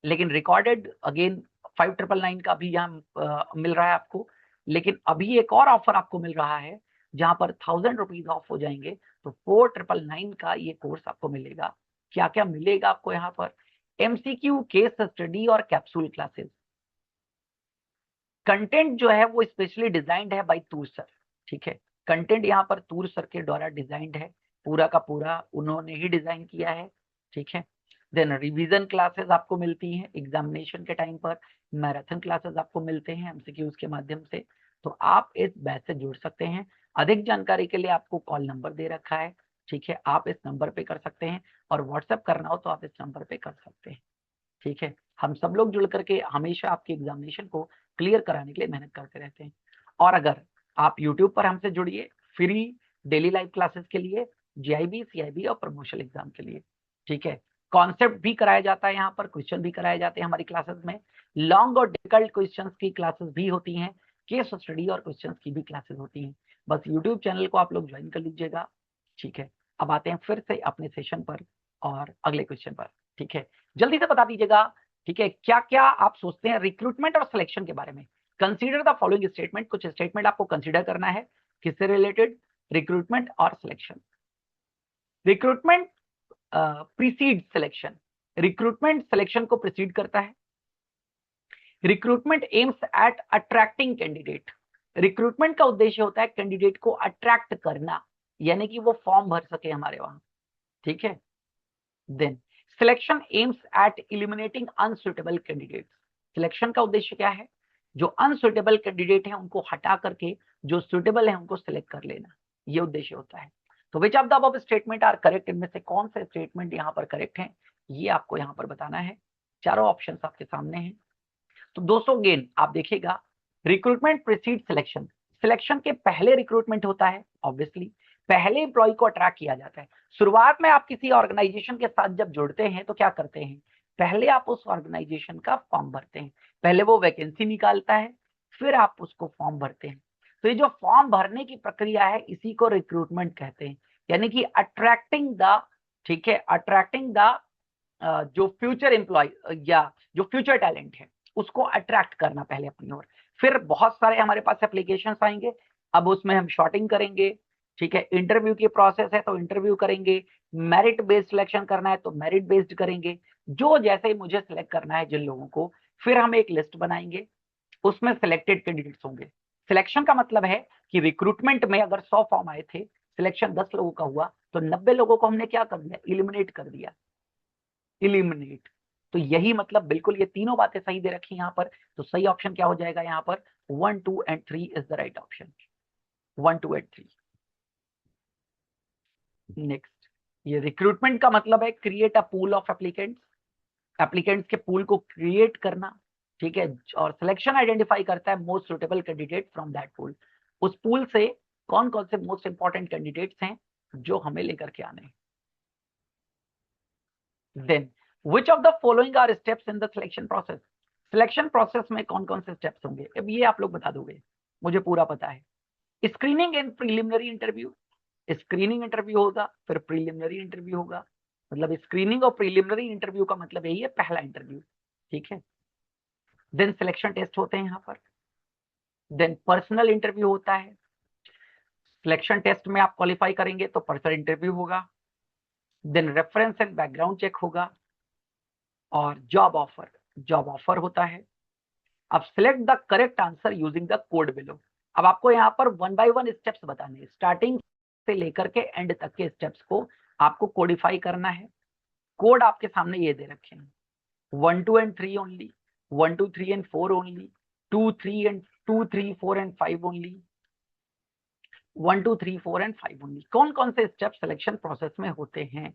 लेकिन रिकॉर्डेड अगेन 5999 का भी यहाँ मिल रहा है आपको। लेकिन अभी एक और ऑफर आपको मिल रहा है जहां पर 1000 रुपीज ऑफ हो जाएंगे, तो 4999 का ये कोर्स आपको मिलेगा। क्या क्या मिलेगा आपको यहाँ पर? एमसीक्यू, केस स्टडी और कैप्सूल क्लासेस। कंटेंट जो है वो स्पेशली डिजाइंड है बाय तूर सर। ठीक है, कंटेंट यहाँ पर तूर सर के द्वारा डिजाइंड है, पूरा का पूरा उन्होंने ही डिजाइन किया है। ठीक है, देन रिवीजन क्लासेस आपको मिलती हैं एग्जामिनेशन के टाइम पर, मैराथन क्लासेस आपको मिलते हैं एमसीक्यूज के माध्यम से। तो आप इस बैच से जुड़ सकते हैं। अधिक जानकारी के लिए आपको कॉल नंबर दे रखा है। ठीक है, आप इस नंबर पे कर सकते हैं, और व्हाट्सएप करना हो तो आप इस नंबर पे कर सकते हैं। ठीक है, हम सब लोग जुड़ करके हमेशा आपके एग्जामिनेशन को क्लियर कराने के लिए मेहनत करते रहते हैं। और अगर आप यूट्यूब पर हमसे जुड़िए फ्री डेली लाइव क्लासेस के लिए, जीआईबी, सीआईबी और प्रमोशनल एग्जाम के लिए। ठीक है, कॉन्सेप्ट भी कराया जाता है यहाँ पर, क्वेश्चन भी कराए जाते हैं हमारी क्लासेस में। लॉन्ग और डिफिकल्ट क्वेश्चंस की क्लासेस भी होती हैं, केस स्टडी और क्वेश्चंस की भी क्लासेस होती हैं। बस यूट्यूब चैनल को आप लोग ज्वाइन कर लीजिएगा। ठीक है, अब आते हैं फिर से अपने सेशन पर और अगले क्वेश्चन पर। ठीक है, जल्दी से बता दीजिएगा। ठीक है, क्या क्या आप सोचते हैं रिक्रूटमेंट और सिलेक्शन के बारे में? Consider the following statement. कुछ स्टेटमेंट आपको कंसीडर करना है, किससे रिलेटेड? रिक्रूटमेंट और selection. Recruitment preceded selection, recruitment selection को प्रीसीड करता है। Recruitment aims at attracting candidate, recruitment का उद्देश्य होता है कैंडिडेट को अट्रैक्ट करना, यानी कि वो फॉर्म भर सके हमारे वहां। ठीक है, then selection aims at eliminating unsuitable candidates, selection का उद्देश्य क्या है? जो अनसुटेबल कैंडिडेट है उनको हटा करके जो सुटेबल है उनको सिलेक्ट कर लेना, ये उद्देश्य होता है। तो which of the above statement are correct, इनमें से कौन से स्टेटमेंट यहाँ पर करेक्ट है, ये आपको यहाँ पर बताना है। चारों ऑप्शन आपके सामने हैं। तो दोस्तों गेन आप देखिएगा, रिक्रूटमेंट प्रीसीड सिलेक्शन, सिलेक्शन के पहले रिक्रूटमेंट होता है। ऑब्वियसली पहले एम्प्लॉय को अट्रैक्ट किया जाता है। शुरुआत में आप किसी ऑर्गेनाइजेशन के साथ जब जुड़ते हैं तो क्या करते हैं? पहले आप उस ऑर्गेनाइजेशन का फॉर्म भरते हैं, पहले वो वैकेंसी निकालता है, फिर आप उसको फॉर्म भरते हैं। तो ये जो फॉर्म भरने की प्रक्रिया है इसी को रिक्रूटमेंट कहते हैं, यानी कि अट्रैक्टिंग द, ठीक है, अट्रैक्टिंग द जो फ्यूचर एम्प्लॉय या जो फ्यूचर टैलेंट है उसको अट्रैक्ट करना पहले अपनी ओर। फिर बहुत सारे हमारे पास एप्लीकेशन आएंगे, अब उसमें हम शॉर्टिंग करेंगे। ठीक है, इंटरव्यू की प्रोसेस है तो इंटरव्यू करेंगे, मेरिट बेस्ड सिलेक्शन करना है तो मेरिट बेस्ड करेंगे, जो जैसे ही मुझे सिलेक्ट करना है जिन लोगों को, फिर हम एक लिस्ट बनाएंगे, उसमें सिलेक्टेड कैंडिडेट्स होंगे। सिलेक्शन का मतलब है कि रिक्रूटमेंट में अगर 100 फॉर्म आए थे, सिलेक्शन 10 लोगों का हुआ, तो 90 लोगों को हमने क्या कर दिया? इलिमिनेट कर दिया, इलिमिनेट। तो यही मतलब, बिल्कुल ये तीनों बातें सही दे रखी यहाँ पर। तो सही ऑप्शन क्या हो जाएगा यहाँ पर? 1, 2 and 3 is the right option. 1, 2 and 3। Next, ये रिक्रूटमेंट का मतलब है create a pool of applicants, applicants के पूल को क्रिएट करना। ठीक है, और सिलेक्शन आइडेंटिफाई करता है most suitable candidate from that pool, उस पूल से कौन कौन से मोस्ट इंपॉर्टेंट कैंडिडेट्स हैं जो हमें लेकर के आने हैं। Then which of the following are steps in the selection process, selection process में कौन कौन से स्टेप्स होंगे? अब ये आप लोग बता दोगे, मुझे पूरा पता है। Screening and preliminary interview, screening interview होगा, फिर प्रीलिमिनरी इंटरव्यू होगा। मतलब स्क्रीनिंग और प्रीलिमिनरी इंटरव्यू का मतलब यही है, पहला इंटरव्यू। ठीक है, देन सिलेक्शन टेस्ट होते हैं यहाँ पर, देन पर्सनल इंटरव्यू होता है। सिलेक्शन टेस्ट में आप क्वालिफाई करेंगे तो पर्सनल इंटरव्यू होगा, then reference and background check होगा, और जॉब ऑफर, जॉब ऑफर होता है। अब select the correct answer using the code below. अब आपको यहाँ पर 1 बाय 1 स्टेप्स बताने हैं, स्टार्टिंग से लेकर के एंड तक के स्टेप्स को आपको कोडिफाई करना है। कोड आपके सामने ये दे रखे हैं, 1, 2 and 3 only, 1, 2, 3 and 4 only, 2, 3 and 2, 3, 4 and 5 only, 1, 2, 3, 4 and 5 only. कौन कौन से स्टेप सिलेक्शन प्रोसेस में होते हैं?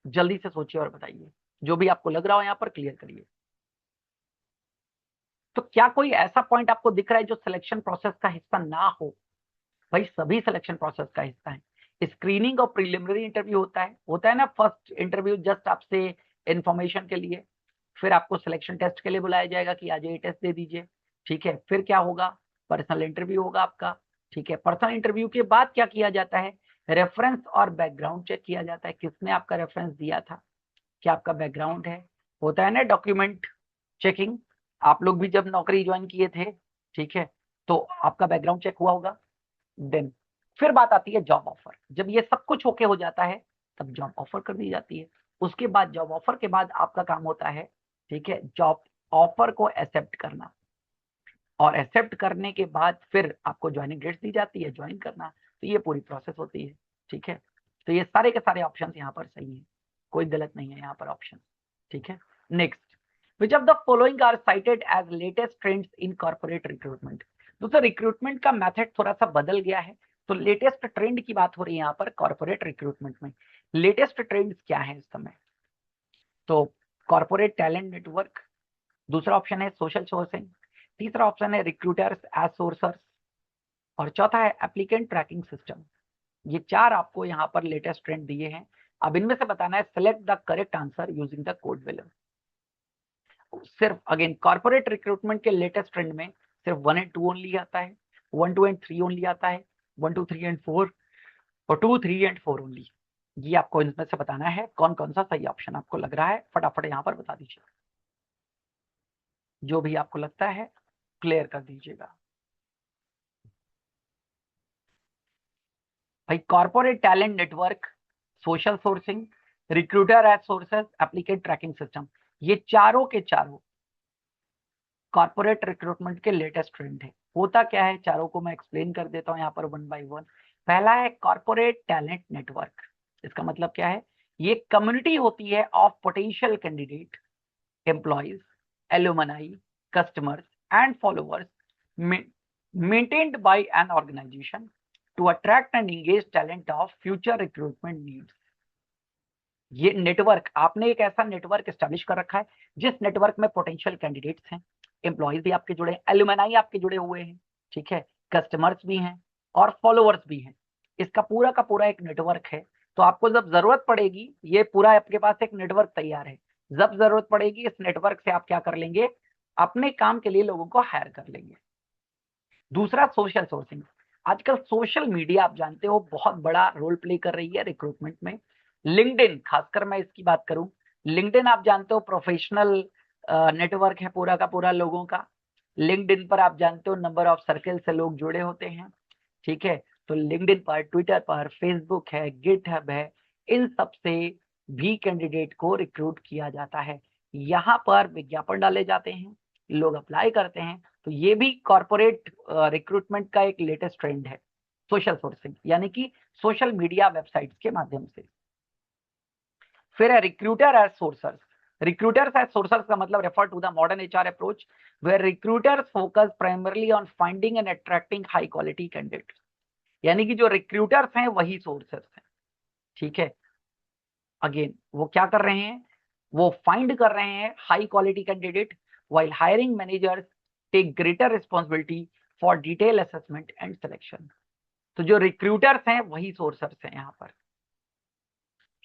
जल्दी से सोचिए और बताइए, जो भी आपको लग रहा हो यहाँ पर क्लियर करिए। तो क्या कोई ऐसा पॉइंट आपको दिख रहा है जो सिलेक्शन प्रोसेस का हिस्सा ना हो? भाई सभी सिलेक्शन प्रोसेस का हिस्सा है। स्क्रीनिंग और प्रिलिमिनरी इंटरव्यू होता है ना, फर्स्ट इंटरव्यू जस्ट आपसे इंफॉर्मेशन के लिए, फिर आपको सिलेक्शन टेस्ट के लिए बुलाया जाएगा कि आज ये टेस्ट दे दीजिए, ठीक है। फिर क्या होगा, पर्सनल इंटरव्यू होगा आपका, ठीक है। पर्सनल इंटरव्यू के बाद क्या किया जाता है, रेफरेंस और बैकग्राउंड चेक किया जाता है, किसने आपका रेफरेंस दिया था, क्या आपका बैकग्राउंड है, होता है ना डॉक्यूमेंट चेकिंग। आप लोग भी जब नौकरी ज्वाइन किए थे, ठीक है, तो आपका बैकग्राउंड चेक हुआ होगा। देन फिर बात आती है जॉब ऑफर। जब ये सब कुछ ओके हो जाता है तब जॉब ऑफर कर दी जाती है। उसके बाद जॉब ऑफर के बाद आपका काम होता है, ठीक है, जॉब ऑफर को एक्सेप्ट करना, और एक्सेप्ट करने के बाद फिर आपको ज्वाइनिंग डेट दी जाती है, ज्वाइन करना। तो ये पूरी प्रोसेस होती है, ठीक है। तो ये सारे के सारे ऑप्शन यहाँ पर सही है, कोई गलत नहीं है यहाँ पर ऑप्शन, ठीक है। Next, which of the following are cited as latest trends in corporate recruitment. दोस्तों रिक्रूटमेंट का मेथड थोड़ा सा बदल गया है, तो लेटेस्ट ट्रेंड की बात हो रही है यहाँ पर कॉर्पोरेट रिक्रूटमेंट में। लेटेस्ट ट्रेंड्स क्या है इस समय, तो कॉर्पोरेट टैलेंट नेटवर्क, दूसरा ऑप्शन है सोशल सोर्सिंग, तीसरा ऑप्शन है रिक्रूटर्स एज सोर्सर्स, और चौथा है एप्लीकेंट ट्रैकिंग सिस्टम। ये चार आपको यहाँ पर लेटेस्ट ट्रेंड दिए हैं। अब इनमें से बताना है select the correct answer using the code villain. सिर्फ अगेन कॉर्पोरेट रिक्रूटमेंट के लेटेस्ट ट्रेंड में सिर्फ 1 एंड 2 ओनली आता है, 1 2 एंड 3 ओनली आता है, 1 2 3 एंड 4, और 2 3 एंड 4 ओनली। ये आपको इनमें से बताना है कौन कौन सा सही ऑप्शन आपको लग रहा है, फटाफट यहाँ पर बता दीजिए, जो भी आपको लगता है क्लियर कर दीजिएगा। भाई corporate talent network, social sourcing, recruiter as sources, applicant tracking system, ये चारों के चारों कॉर्पोरेट रिक्रूटमेंट के लेटेस्ट ट्रेंड है। होता क्या है चारों को मैं एक्सप्लेन कर देता हूं यहाँ पर वन बाय वन। पहला है कॉर्पोरेट टैलेंट नेटवर्क। इसका मतलब क्या है, ये कम्युनिटी होती है of potential candidate, employees, alumni, customers and followers maintained by an organization to attract and engage talent of future recruitment needs। ये नेटवर्क, आपने एक ऐसा नेटवर्क एस्टेब्लिश कर रखा है जिस नेटवर्क में पोटेंशियल कैंडिडेट्स हैं, एम्प्लॉयज भी आपके जुड़े हैं, एलुमनाई आपके जुड़े हुए हैं, ठीक है, कस्टमर्स भी हैं और फॉलोअर्स भी हैं। इसका पूरा का पूरा एक नेटवर्क है। तो आपको जब जरूरत पड़ेगी, ये पूरा आपके पास एक नेटवर्क तैयार है, जब जरूरत पड़ेगी इस नेटवर्क से आप क्या कर लेंगे, अपने काम के लिए लोगों को हायर कर लेंगे। दूसरा सोशल सोर्सिंग। आजकल सोशल मीडिया आप जानते हो बहुत बड़ा रोल प्ले कर रही है रिक्रूटमेंट में। लिंक्डइन, खासकर मैं इसकी बात करूं, लिंक्डइन आप जानते हो प्रोफेशनल नेटवर्क है पूरा का पूरा लोगों का। लिंक्डइन पर आप जानते हो नंबर ऑफ सर्कल से लोग जुड़े होते हैं, ठीक है। तो लिंक्डइन पर, ट्विटर पर, फेसबुक है, गिटहब है, इन सब से भी कैंडिडेट को रिक्रूट किया जाता है। यहाँ पर विज्ञापन डाले जाते हैं, लोग अप्लाई करते हैं। तो ये भी कॉर्पोरेट रिक्रूटमेंट का एक लेटेस्ट ट्रेंड है, सोशल सोर्सिंग, यानी कि सोशल मीडिया वेबसाइट्स के माध्यम से। फिर है recruiter as sourcers. Recruiters as sourcers का मतलब refer to the modern HR approach where recruiters focus primarily on finding and attracting high quality candidates. यानी कि जो रिक्रूटर्स हैं वही सोर्सर्स हैं, ठीक है। अगेन वो क्या कर रहे हैं, वो फाइंड कर रहे हैं high quality candidate, while hiring managers take greater responsibility for detail assessment and selection। तो जो रिक्रूटर्स हैं वही सोर्सर्स हैं यहाँ पर।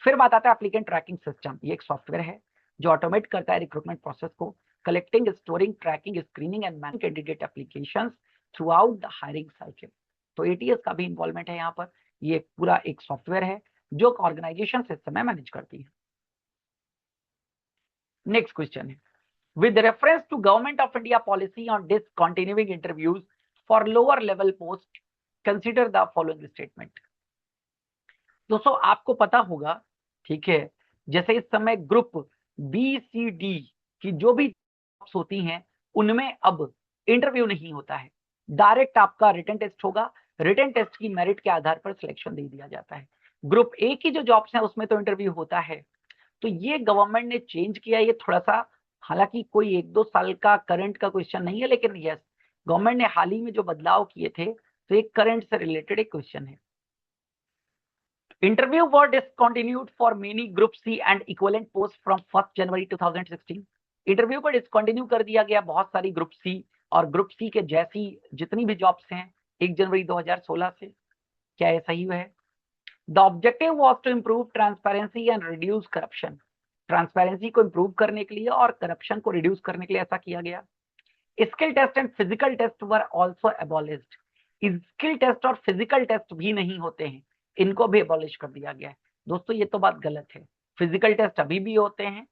फिर बात आता है एप्लीकेंट ट्रैकिंग सिस्टम। ये एक सॉफ्टवेयर है जो ऑटोमेट करता है रिक्रूटमेंट प्रोसेस को, collecting, storing, tracking, screening and managing candidate applications throughout the hiring cycle. तो एटीएस का भी इन्वॉल्वमेंट है यहाँ पर। ये पूरा एक सॉफ्टवेयर है जो ऑर्गेनाइजेशन इस समय मैनेज करती है। नेक्स्ट क्वेश्चन है, with reference to Government of India policy on discontinuing interviews for lower level post, consider the following statement। दोस्तों आपको पता होगा, ठीक है, जैसे इस समय ग्रुप बी सी डी की जो भी जॉब्स होती हैं उनमें अब इंटरव्यू नहीं होता है, डायरेक्ट आपका रिटन टेस्ट होगा, रिटन टेस्ट की मेरिट के आधार पर सिलेक्शन दे दिया जाता है। ग्रुप ए की जो जॉब्स हैं उसमें तो इंटरव्यू होता है। तो ये गवर्नमेंट ने चेंज किया, ये थोड़ा सा, हालांकि कोई 1-2 साल का करंट का क्वेश्चन नहीं है, लेकिन यस गवर्नमेंट ने हाल ही में जो बदलाव किए थे तो एक करंट से रिलेटेड एक क्वेश्चन है। Interview were discontinued for many group C and equivalent post from 1 January 2016। Interview को डिसकंटिन्यू कर दिया गया बहुत सारी ग्रुप सी और ग्रुप सी के जैसी जितनी भी जॉब्स हैं 1 जनवरी 2016 से। क्या ये सही है? The objective was to improve transparency and reduce corruption. Transparency को इम्प्रूव करने के लिए और करप्शन को रिड्यूस करने के लिए ऐसा किया गया। Skill test and physical test were also abolished. Skill test और फिजिकल टेस्ट भी नहीं होते हैं, इनको भी एबॉलिश कर दिया गया है। दोस्तों ये तो बात गलत है। फिजिकल टेस्ट अभी भी होते हैं।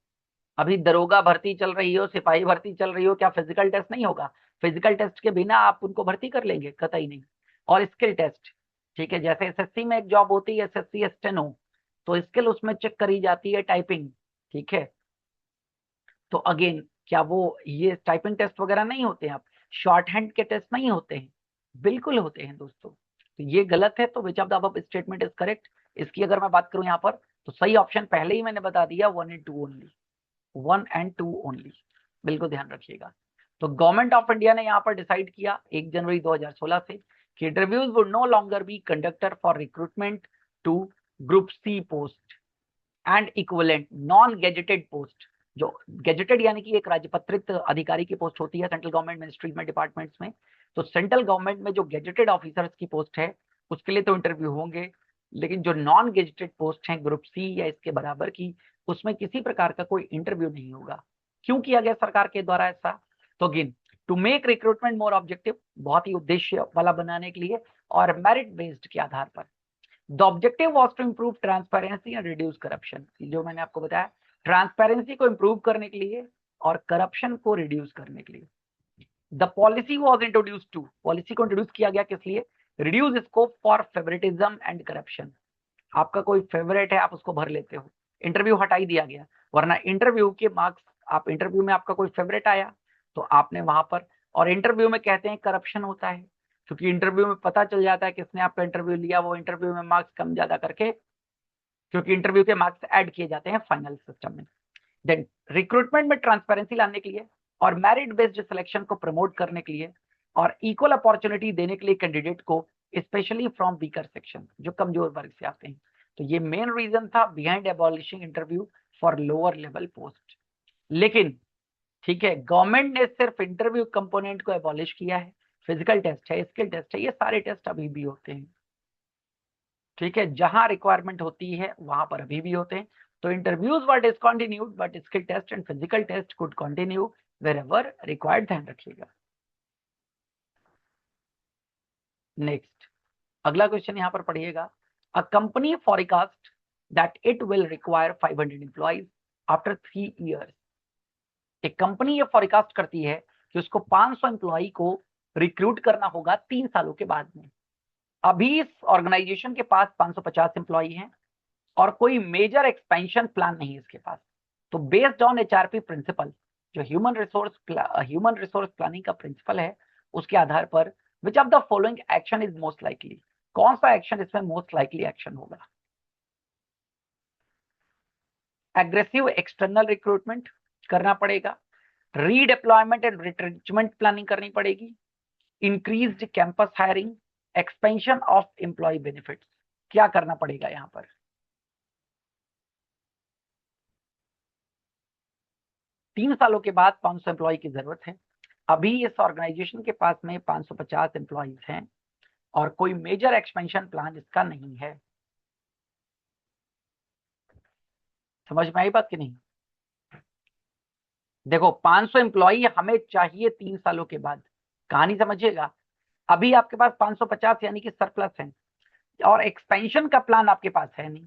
अभी दरोगा भर्ती चल रही हो, सिपाही भर्ती चल रही हो, क्या फिजिकल टेस्ट नहीं होगा? फिजिकल टेस्ट के बिना आप उनको भर्ती कर लेंगे? कतई नहीं। और स्किल टेस्ट, ठीक है, जैसे एसएससी में एक जॉब होती है एसएससी स्टेनो, तो स्किल उसमें चेक करी जाती है, टाइपिंग, ठीक है। तो अगेन क्या वो ये टाइपिंग टेस्ट वगैरह नहीं होते हैं? आप शॉर्ट हैंड के टेस्ट नहीं होते हैं? बिल्कुल होते हैं दोस्तों। तो ये गलत है, तो which of the above statement is correct? इसकी अगर मैं बात करूं यहाँ पर, तो सही ऑप्शन पहले ही मैंने बता दिया, 1 and 2 ओनली, 1 and 2 ओनली। बिल्कुल ध्यान रखिएगा। तो गवर्नमेंट ऑफ इंडिया ने यहाँ पर डिसाइड किया 1 जनवरी 2016 से कि interviews would no longer be conducted for recruitment to group C post and equivalent non gazetted post. जो गेजेटेड यानी कि एक राजपत्रित अधिकारी की पोस्ट होती है सेंट्रल गवर्नमेंट मिनिस्ट्रीज में, डिपार्टमेंट्स में, तो सेंट्रल गवर्नमेंट में जो गेजेटेड ऑफिसर्स की पोस्ट है उसके लिए तो इंटरव्यू होंगे, लेकिन जो नॉन गेजेटेड पोस्ट है ग्रुप सी या इसके बराबर की, उसमें किसी प्रकार का कोई इंटरव्यू नहीं होगा। क्यों किया गया सरकार के द्वारा ऐसा? तो again to make recruitment more objective, बहुत ही उद्देश्य वाला बनाने के लिए, और मेरिट बेस्ड के आधार पर। The objective was to improve transparency and reduce corruption. जो मैंने आपको बताया, ट्रांसपेरेंसी को इंप्रूव करने के लिए और करप्शन को रिड्यूस करने के लिए। The policy was introduce to, policy को इंट्रोड्यूस किया गया किस लिए? Reduce scope for favouritism and corruption. आपका कोई फेवरेट है, आप उसको भर लेते हो, इंटरव्यू हटा ही दिया गया। वरना इंटरव्यू के मार्क्स, आप इंटरव्यू में आपका कोई फेवरेट आया तो आपने वहां पर, और इंटरव्यू में कहते हैं करप्शन होता है, क्योंकि इंटरव्यू में पता चल जाता है किसने आपका इंटरव्यू लिया, वो इंटरव्यू में मार्क्स कम ज्यादा करके, क्योंकि इंटरव्यू के मार्क्स ऐड किए जाते हैं फाइनल सिस्टम में। देन रिक्रूटमेंट में ट्रांसपेरेंसी लाने के लिए और मेरिट बेस्ड सिलेक्शन को प्रमोट करने के लिए और इक्वल अपॉर्चुनिटी देने के लिए कैंडिडेट को, स्पेशली फ्रॉम वीकर सेक्शन, जो कमजोर वर्ग से आते हैं। तो ये मेन रीजन था behind abolishing interview for lower level post. लेकिन ठीक है, गवर्नमेंट ने सिर्फ इंटरव्यू कंपोनेंट को एबॉलिश किया है। फिजिकल टेस्ट है, स्किल टेस्ट है, ये सारे टेस्ट अभी भी होते हैं। ठीक है, जहां रिक्वायरमेंट होती है वहां पर अभी भी होते हैं। तो interviews were discontinued but skill test and physical test could continue wherever required. ध्यान रखिएगा। नेक्स्ट, अगला क्वेश्चन यहां पर पढ़िएगा। A company forecast that it will require 500 employees after 3 years। एक कंपनी ये फॉरकास्ट करती है कि उसको 500 एम्प्लॉय को रिक्रूट करना होगा 3 सालों के बाद में। अभी इस ऑर्गेनाइजेशन के पास 550 एम्प्लॉय हैं और कोई मेजर एक्सपेंशन प्लान नहीं है इसके पास। तो बेस्ड ऑन एचआरपी प्रिंसिपल, जो ह्यूमन रिसोर्स प्लानिंग का प्रिंसिपल है, उसके आधार पर which of the following action is most likely, कौन सा एक्शन इसमें मोस्ट लाइकली एक्शन होगा? एग्रेसिव एक्सटर्नल रिक्रूटमेंट करना पड़ेगा, रीडिप्लॉयमेंट एंड रिट्रेंचमेंट प्लानिंग करनी पड़ेगी, increased campus hiring, expansion of employee benefits. क्या करना पड़ेगा यहां पर? 3 सालों के बाद 500 एम्प्लॉय की जरूरत है। अभी इस ऑर्गेनाइजेशन के पास में 550 एम्प्लॉयज हैं और कोई मेजर एक्सपेंशन प्लान इसका नहीं है। समझ में आई बात कि नहीं? देखो, 500 एम्प्लॉय हमें चाहिए 3 सालों के बाद। कहानी समझिएगा, अभी आपके पास 550 यानी कि सरप्लस है, और एक्सपेंशन का प्लान आपके पास है नहीं,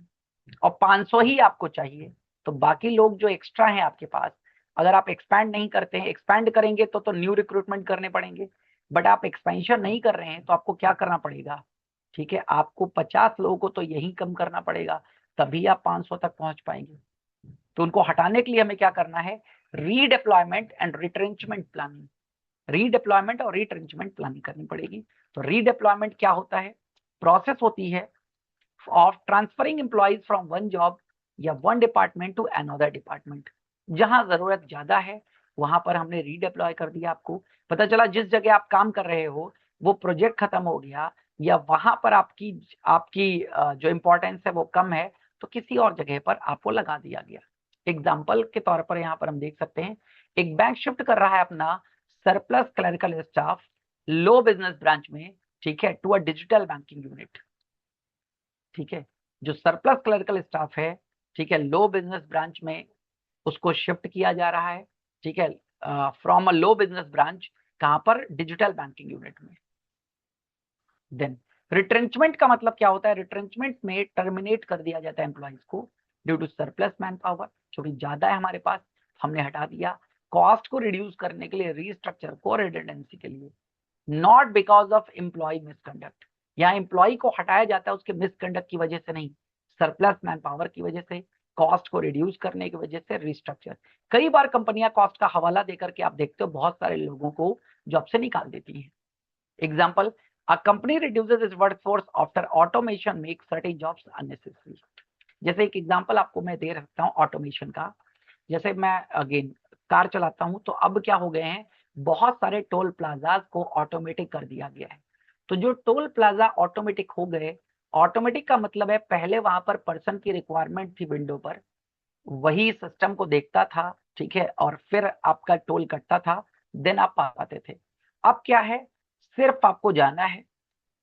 और 500 ही आपको चाहिए। तो बाकी लोग जो एक्स्ट्रा हैं आपके पास, अगर आप एक्सपैंड नहीं करते हैं, एक्सपैंड करेंगे तो न्यू रिक्रूटमेंट करने पड़ेंगे, बट आप एक्सपेंशन नहीं कर रहे हैं तो आपको क्या करना पड़ेगा? ठीक है, आपको 50 लोगों को तो यही कम करना पड़ेगा, तभी आप 500 तक पहुंच पाएंगे। तो उनको हटाने के लिए हमें क्या करना है? Redeployment and retrenchment planning, redeployment और रिट्रेंचमेंट प्लानिंग करनी पड़ेगी। तो रीडिप्लॉयमेंट क्या होता है? प्रोसेस होती है of transferring employees from one job या one department to another department। जहां जरूरत ज्यादा है वहां पर हमने रीडिप्लॉय कर दिया। आपको पता चला जिस जगह आप काम कर रहे हो वो प्रोजेक्ट खत्म हो गया, या वहां पर आपकी आपकी जो इंपॉर्टेंस है वो कम है, तो किसी और जगह पर आपको लगा दिया गया। एग्जाम्पल के तौर पर यहाँ पर हम देख सकते हैं, एक बैंक शिफ्ट कर रहा है अपना surplus clerical staff low business branch में ठीक है, to a digital banking unit. ठीक है, जो सरप्लस क्लरिकल स्टाफ है, ठीक है, लो बिजनेस ब्रांच में उसको शिफ्ट किया जा रहा है। ठीक है, from a low business branch, कहां पर, डिजिटल बैंकिंग यूनिट में। देन रिट्रेंचमेंट का मतलब क्या होता है, रिट्रेंचमेंट में टर्मिनेट कर दिया जाता है एम्प्लॉइज को due to surplus manpower, थोड़ी ज्यादा है हमारे पास, हमने हटा दिया। कॉस्ट को रिड्यूस करने के लिए, रीस्ट्रक्चर को, रिडंडेंसी के लिए, not because of employee misconduct. यहाँ एम्प्लॉय को हटाया जाता है उसके मिसकंडक्ट की वजह से नहीं, सरप्लस मैन पावर की वजह से, कॉस्ट को रिड्यूस करने की वजह से, रिस्ट्रक्चर। कई बार कंपनियां कॉस्ट का हवाला देकर के आप देखते हो बहुत सारे लोगों को जॉब से निकाल देती हैं। Example, a company reduces it's workforce after automation make certain jobs unnecessary. जैसे एक एग्जाम्पल आपको मैं दे सकता हूँ ऑटोमेशन का। जैसे मैं अगेन कार चलाता हूँ, तो अब क्या हो गए हैं, बहुत सारे टोल प्लाजाज को ऑटोमेटिक कर दिया गया है। तो जो टोल प्लाजा ऑटोमेटिक हो गए, ऑटोमेटिक का मतलब है पहले वहां पर पर्सन की रिक्वायरमेंट थी विंडो पर, वही सिस्टम को देखता था, ठीक है, और फिर आपका टोल कटता था, देन आप पा पाते थे। अब क्या है, सिर्फ आपको जाना है,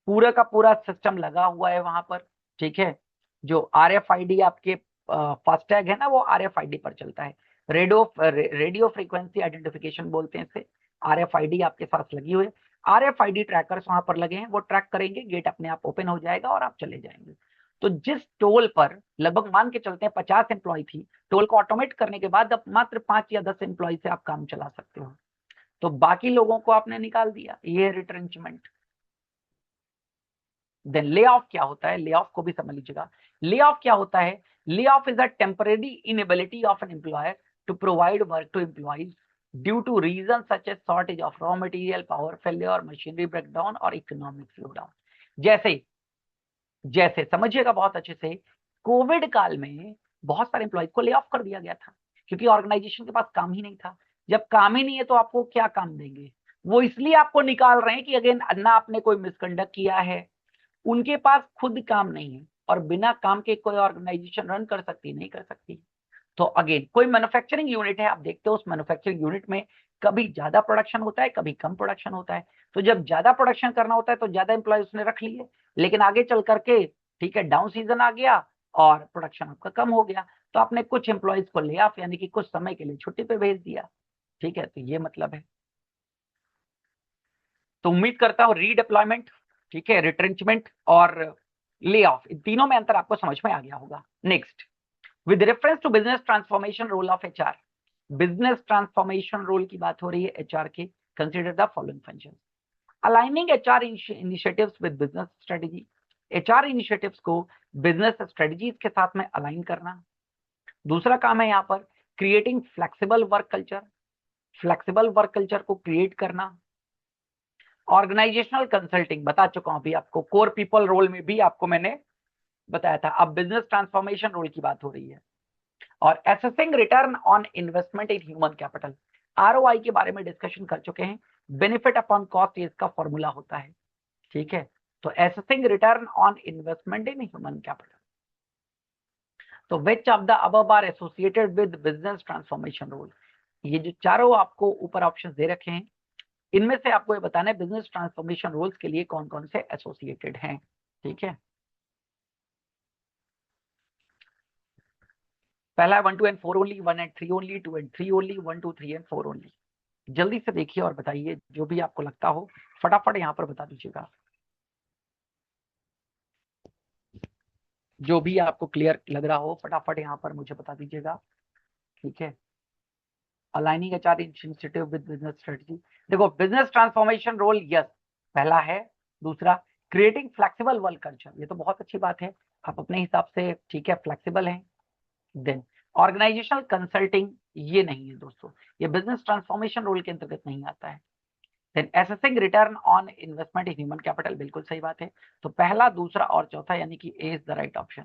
पूरा का पूरा सिस्टम लगा हुआ है वहां पर। ठीक है, जो RFID आपके फास्टैग है ना, वो RFID पर चलता है, रेडियो फ्रीक्वेंसी आइडेंटिफिकेशन बोलते हैं इसे। RFID आपके साथ लगी हुई है, RFID ट्रैकर्स वहां पर लगे हैं, वो ट्रैक करेंगे, गेट अपने आप ओपन हो जाएगा और आप चले जाएंगे। तो जिस टोल पर लगभग मान के चलते हैं 50 एम्प्लॉय थी, टोल को ऑटोमेट करने के बाद अब मात्र 5 या 10 एम्प्लॉय से आप काम चला सकते हो, तो बाकी लोगों को आपने निकाल दिया, ये रिट्रेंचमेंट। देन ले ऑफ क्या होता है, ले ऑफ को भी समझ लीजिएगा। ले ऑफ क्या होता है, layoff is a temporary inability of an employer to provide work to employees due to reason such as shortage of raw material, power failure, machinery breakdown और economic slowdown. जैसे जैसे समझिएगा बहुत अच्छे से, कोविड काल में बहुत सारे एम्प्लॉइज को ले ऑफ कर दिया गया था, क्योंकि ऑर्गेनाइजेशन के पास काम ही नहीं था। जब काम ही नहीं है तो आपको क्या काम देंगे, वो इसलिए आपको निकाल रहे हैं कि अगेन ना आपने कोई मिसकंडक्ट किया है, उनके पास खुद काम नहीं है, और बिना काम के कोई ऑर्गेनाइजेशन रन कर सकती, नहीं कर सकती। तो अगेन कोई मैन्युफैक्चरिंग यूनिट है, आप देखते हो उस मैन्युफैक्चरिंग यूनिट में कभी ज्यादा प्रोडक्शन होता है, कभी कम प्रोडक्शन होता है। तो जब ज्यादा प्रोडक्शन करना होता है तो ज्यादा एम्प्लॉय उसने रख लिए, लेकिन आगे चल करके, ठीक है, डाउन सीजन आ गया और प्रोडक्शन आपका कम हो गया, तो आपने कुछ एम्प्लॉयज को ले ऑफ यानी कि कुछ समय के लिए छुट्टी पे भेज दिया। ठीक है, तो ये मतलब है। तो उम्मीद करता हूं रीडिप्लॉयमेंट, ठीक है, रिट्रेंचमेंट और ले ऑफ, इन तीनों में अंतर आपको समझ में आ गया होगा। Next, with reference to business transformation role of HR, business transformation role की बात हो रही है HR की। Consider the following function, aligning HR initiatives with business strategy, HR initiatives को बिजनेस स्ट्रेटेजीज के साथ में अलाइन करना। दूसरा काम है यहाँ पर creating flexible work culture, flexible work culture को क्रिएट करना। ऑर्गेनाइजेशनल कंसल्टिंग बता चुका हूं अभी आपको, कोर पीपल रोल में भी आपको मैंने बताया था, अब बिजनेस ट्रांसफॉर्मेशन रोल की बात हो रही है। और assessing return on investment in human capital, ROI के बारे में डिस्कशन कर चुके हैं, बेनिफिट अपॉन कॉस्ट इसका फॉर्मूला होता है। ठीक है, तो assessing return on investment in human capital. तो which of the above are associated with business transformation role, ये जो चारों आपको ऊपर ऑप्शन दे रखे हैं, इनमें से आपको ये बताना है बिजनेस ट्रांसफॉर्मेशन रोल्स के लिए कौन कौन से एसोसिएटेड हैं। ठीक है, पहला है 1 2 and 4 only, 1 and 3 only, 2 and 3 only, 1 2 3 and 4 only. जल्दी से देखिए और बताइए, जो भी आपको लगता हो फटाफट यहाँ पर बता दीजिएगा, जो भी आपको क्लियर लग रहा हो फटाफट यहाँ पर मुझे बता दीजिएगा। ठीक है, aligning HR initiative with business strategy, देखो बिजनेस ट्रांसफॉर्मेशन रोल यस पहला है। दूसरा क्रिएटिंग फ्लेक्सिबल वर्क कल्चर, ये तो बहुत अच्छी बात है, आप अपने हिसाब से, ठीक है, फ्लेक्सिबल हैं। देन ऑर्गेनाइजेशनल कंसल्टिंग, ये नहीं है दोस्तों, ये बिजनेस ट्रांसफॉर्मेशन रोल के अंतर्गत नहीं आता है। Then assessing return on investment in human capital, बिल्कुल सही बात है। तो पहला, दूसरा और चौथा यानी कि ए इज द राइट ऑप्शन।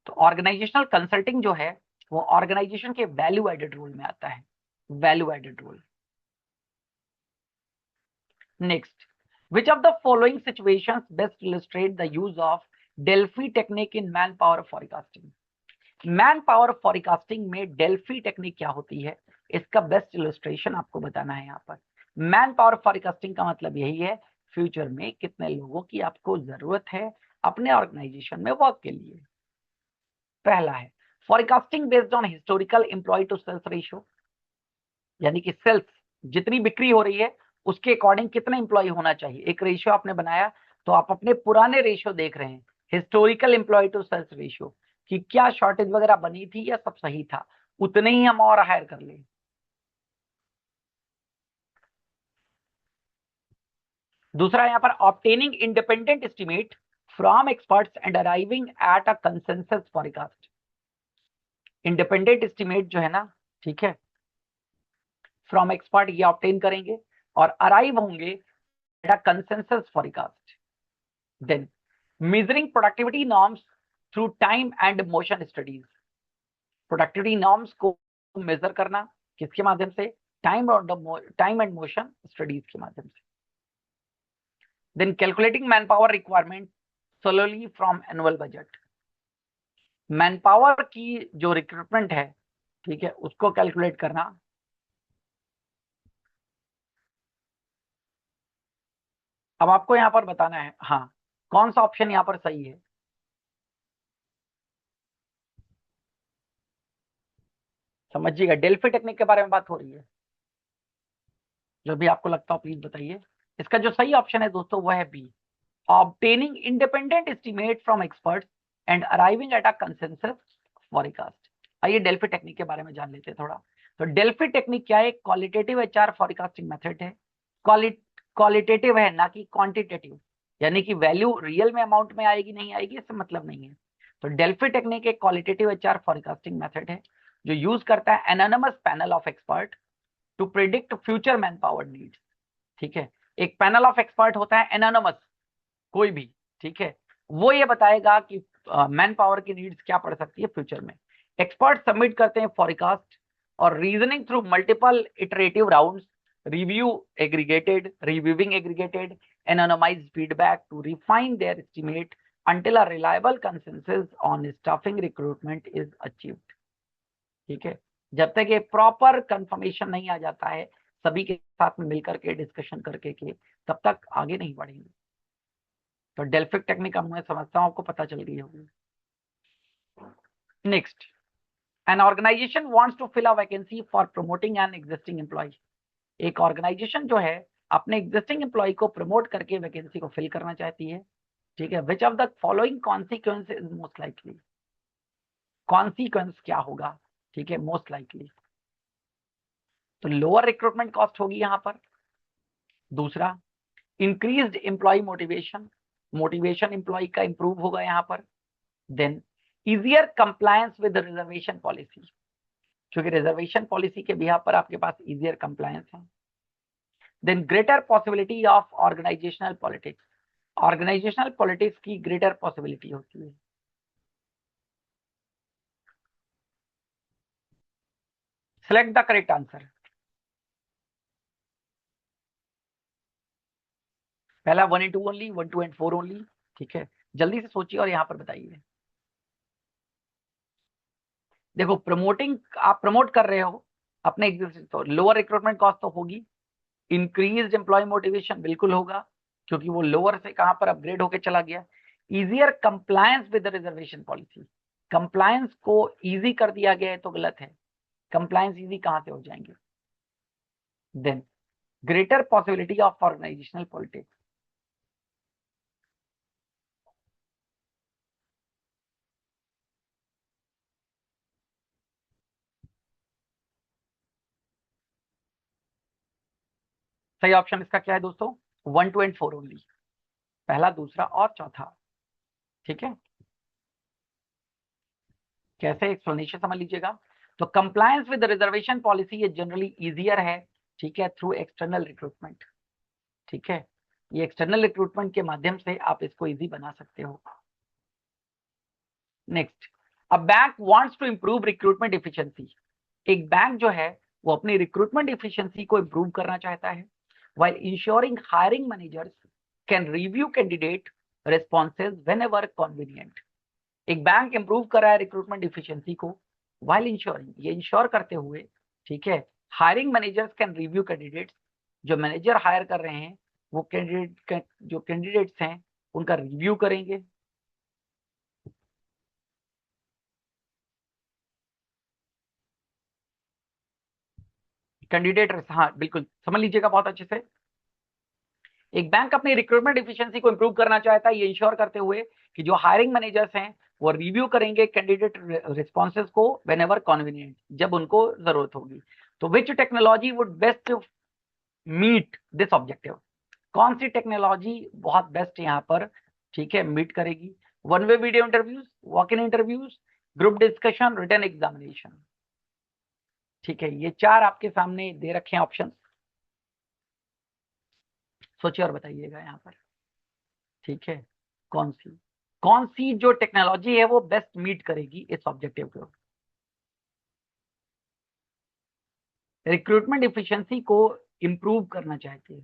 तो ऑर्गेनाइजेशनल कंसल्टिंग जो है वो ऑर्गेनाइजेशन के वैल्यू एडेड रोल में आता है, value added role. Next, which of the following situations best illustrate the use of Delphi technique in manpower forecasting? Man power forecasting में Delphi technique क्या होती है, इसका बेस्ट इलस्ट्रेशन आपको बताना है यहाँ पर। मैन पावर फॉरकास्टिंग का मतलब यही है, फ्यूचर में कितने लोगों की आपको जरूरत है अपने ऑर्गेनाइजेशन में वर्क के लिए। पहला है forecasting based on historical employee to sales ratio, यानी कि सेल्स जितनी बिक्री हो रही है उसके अकॉर्डिंग कितना एम्प्लॉय होना चाहिए, एक रेशियो आपने बनाया, तो आप अपने पुराने रेशियो देख रहे हैं, historical employee to sales ratio, कि क्या शॉर्टेज वगैरह बनी थी या सब सही था, उतने ही हम और हायर कर ले। दूसरा यहाँ पर obtaining independent estimate from experts and arriving at a consensus forecast. Independent estimate जो है ना, ठीक है, फ्रॉम एक्सपर्ट ये ऑब्टेन करेंगे और अराइव होंगे at a consensus forecast. Then measuring productivity norms through time and motion studies, productivity norms को मेजर करना किसके माध्यम से, टाइम एंड मोशन स्टडीज के माध्यम से। Then calculating man power requirement solely from annual budget, man power की जो रिक्रूटमेंट है, ठीक है, उसको कैलकुलेट करना। अब आपको यहाँ पर बताना है हाँ कौन सा ऑप्शन यहाँ पर सही है। समझिएगा, डेल्फी टेक्निक के बारे में बात हो रही है, जो भी आपको लगता हो प्लीज बताइए। इसका जो सही ऑप्शन है दोस्तों वो है B, obtaining independent estimate from experts and arriving at a consensus forecast। आइए डेल्फी टेक्निक के बारे में जान लेते हैं थोड़ा। तो डेल्फी टेक्निक क्या है, क्वालिटेटिव एचआर फॉरकास्टिंग मेथड है। क्वालिटेटिव है ना कि क्वांटिटेटिव, यानी कि वैल्यू रियल में अमाउंट में आएगी नहीं आएगी इससे मतलब नहीं है। तो डेल्फी टेक्निक एक क्वालिटेटिव एचआर फॉरकास्टिंग मेथड है जो यूज करता है anonymous panel of expert to predict future man power needs. ठीक है, एक पैनल ऑफ एक्सपर्ट होता है एनोनिमस, कोई भी, ठीक है, वो ये बताएगा कि मैन पावर की नीड्स क्या पड़ सकती है फ्यूचर में। एक्सपर्ट सबमिट करते हैं फॉरकास्ट और reasoning through multiple iterative rounds, reviewing aggregated anonymised feedback to refine their estimate until a reliable consensus on staffing recruitment is achieved। ठीक है, जब तक ये प्रॉपर कंफर्मेशन नहीं आ जाता है सभी के साथ में मिलकर के डिस्कशन करके के, तब तक आगे नहीं बढ़ेंगे। तो डेल्फिक टेक्निक अब मैं समझता हूं आपको पता चल गई होगी। Next, an organization wants to fill a vacancy for promoting an existing employee. एक ऑर्गेनाइजेशन जो है अपने एग्जिस्टिंग एम्प्लॉय को प्रमोट करके वैकेंसी को फिल करना चाहती है। ठीक है, which of the following consequence is most likely, consequence क्या होगा, ठीक है, मोस्ट लाइकली। तो लोअर रिक्रूटमेंट कॉस्ट होगी यहां पर। दूसरा, increased employee motivation, motivation employee का इंप्रूव होगा यहां पर। Then easier compliance with reservation policy, क्योंकि रिजर्वेशन पॉलिसी के बिहार पर आपके पास इजियर कंप्लायंस है। Then greater possibility of organizational politics, organizational politics की ग्रेटर पॉसिबिलिटी होती है। Select the correct answer. पहला 1 and 2 ओनली, 1 2 and 4 ओनली। ठीक है, जल्दी से सोचिए और यहां पर बताइए। देखो प्रमोटिंग, आप प्रमोट कर रहे हो अपने एग्जिस्टिंग, तो लोअर रिक्रूटमेंट कॉस्ट तो होगी। इंक्रीज एम्प्लॉय मोटिवेशन बिल्कुल होगा, क्योंकि वो लोअर से कहां पर अपग्रेड होकर चला गया। Easier compliance with reservation policy, compliance को इजी कर दिया गया है तो गलत है, कंप्लायंस इजी कहां से हो जाएंगे। Then greater possibility of organizational politics, सही ऑप्शन इसका क्या है दोस्तों, 1 2 and 4 ओनली, पहला दूसरा और चौथा। ठीक है, कैसे एक्सप्लेनेशन समझ लीजिएगा। तो कंप्लायंस विद रिजर्वेशन पॉलिसी ये जनरली इजियर है, ठीक है, थ्रू एक्सटर्नल रिक्रूटमेंट। ठीक है, ये एक्सटर्नल रिक्रूटमेंट के माध्यम से आप इसको इजी बना सकते हो। Next, a bank wants to improve recruitment efficiency, एक बैंक जो है वो अपनी रिक्रूटमेंट एफिशिएंसी को इंप्रूव करना चाहता है while ensuring hiring managers can review candidate responses whenever convenient. एक बैंक इंप्रूव कर रहा है रिक्रूटमेंट एफिशिएंसी को व्हाइल इंश्योरिंग, ये इंश्योर करते हुए, ठीक है, hiring managers can review candidates, जो मैनेजर हायर कर रहे हैं वो जो कैंडिडेट्स हैं उनका रिव्यू करेंगे। कैंडिडेट, हाँ बिल्कुल समझ लीजिएगा बहुत अच्छे से। एक बैंक अपनी रिक्रूटमेंट एफिशिएंसी को इंप्रूव करना चाहता है, ये इंश्योर करते हुए कि जो हायरिंग मैनेजर्स हैं वो रिव्यू करेंगे कैंडिडेट रिस्पॉन्सेज को वेन एवर कॉन्वीनियंट, जब उनको जरूरत होगी। तो which technology would best meet this objective, कौन सी टेक्नोलॉजी बहुत बेस्ट यहाँ पर, ठीक है, मीट करेगी? One way video interviews, walk in interviews, group discussion, written examination. ठीक है, ये चार आपके सामने दे रखे हैं ऑप्शन, सोचिए और बताइएगा यहाँ पर। ठीक है, कौन सी कौन सी जो टेक्नोलॉजी है वो बेस्ट मीट करेगी इस ऑब्जेक्टिव को, रिक्रूटमेंट एफिशिएंसी को इंप्रूव करना चाहती है?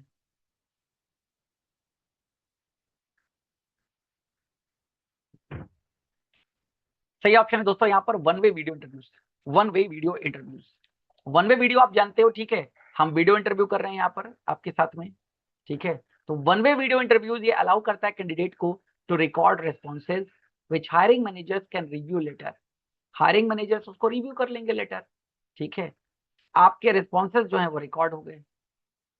सही ऑप्शन है दोस्तों यहाँ पर one way video interviews. One way video interviews, one way video आप जानते हो, ठीक है, हम वीडियो इंटरव्यू कर रहे हैं यहाँ पर आपके साथ में। ठीक है, तो वन वे वीडियो इंटरव्यूज ये अलाउ करता है कैंडिडेट को to record responses which hiring managers can review later, hiring managers उसको रिव्यू कर लेंगे लेटर। ठीक है, आपके रिस्पॉन्सेज जो है वो रिकॉर्ड हो गए।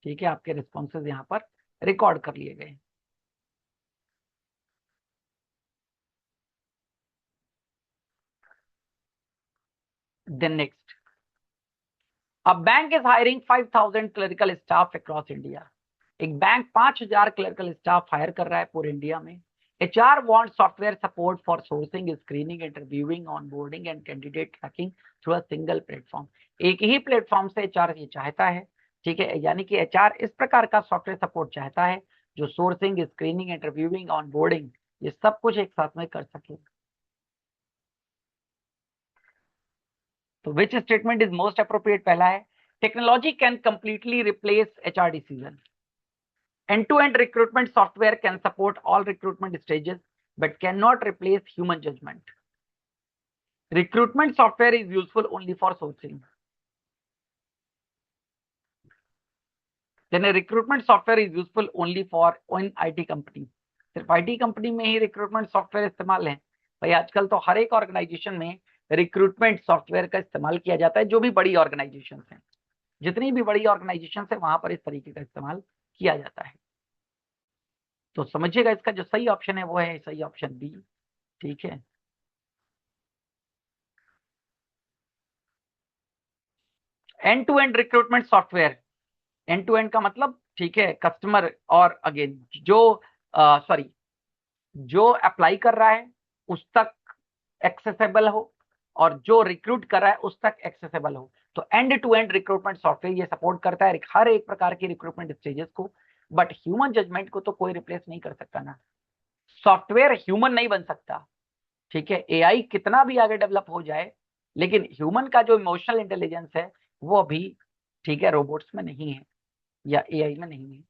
ठीक है, आपके रिस्पॉन्सेज यहाँ पर रिकॉर्ड कर लिए गए। Then next, a bank is hiring 5000 clerical staff across India, एक बैंक 5000 क्लरिकल स्टाफ हायर कर रहा है पूरे इंडिया में। HR want software support for sourcing, screening, interviewing, onboarding and candidate tracking through a single platform, एक ही platform से HR ये चाहता है। ठीक है, यानी कि HR इस प्रकार का सॉफ्टवेयर सपोर्ट चाहता है जो सोर्सिंग, स्क्रीनिंग, इंटरव्यूइंग, ऑनबोर्डिंग ये सब कुछ एक साथ में कर सके। तो which statement is most appropriate? पहला है technology can completely replace HR decision, end-to-end recruitment software can support all recruitment stages but cannot replace human judgment, recruitment software is useful only for sourcing, then a recruitment software is useful only for in IT company, सिर्फ IT company में ही recruitment software इस्तेमाल है? भाई आजकल तो हर एक organisation में recruitment software का इस्तेमाल किया जाता है, जो भी बड़ी ऑर्गेनाइजेशन है, जितनी भी बड़ी ऑर्गेनाइजेशन है वहां पर इस तरीके का इस्तेमाल किया जाता है। तो समझिएगा इसका जो सही ऑप्शन है वो है सही ऑप्शन बी। ठीक है, end to end recruitment software, end to end का मतलब, ठीक है, कस्टमर और अगेन जो सॉरी जो अप्लाई कर रहा है उस तक एक्सेसिबल हो और जो रिक्रूट कर रहा है उस तक एक्सेसिबल हो। तो end to end recruitment software ये सपोर्ट करता है हर एक प्रकार की रिक्रूटमेंट स्टेजेस को, बट ह्यूमन जजमेंट को तो कोई रिप्लेस नहीं कर सकता ना, सॉफ्टवेयर ह्यूमन नहीं बन सकता। ठीक है, AI कितना भी आगे डेवलप हो जाए लेकिन ह्यूमन का जो इमोशनल इंटेलिजेंस है वो अभी, ठीक है, रोबोट्स में नहीं है या AI में नहीं है।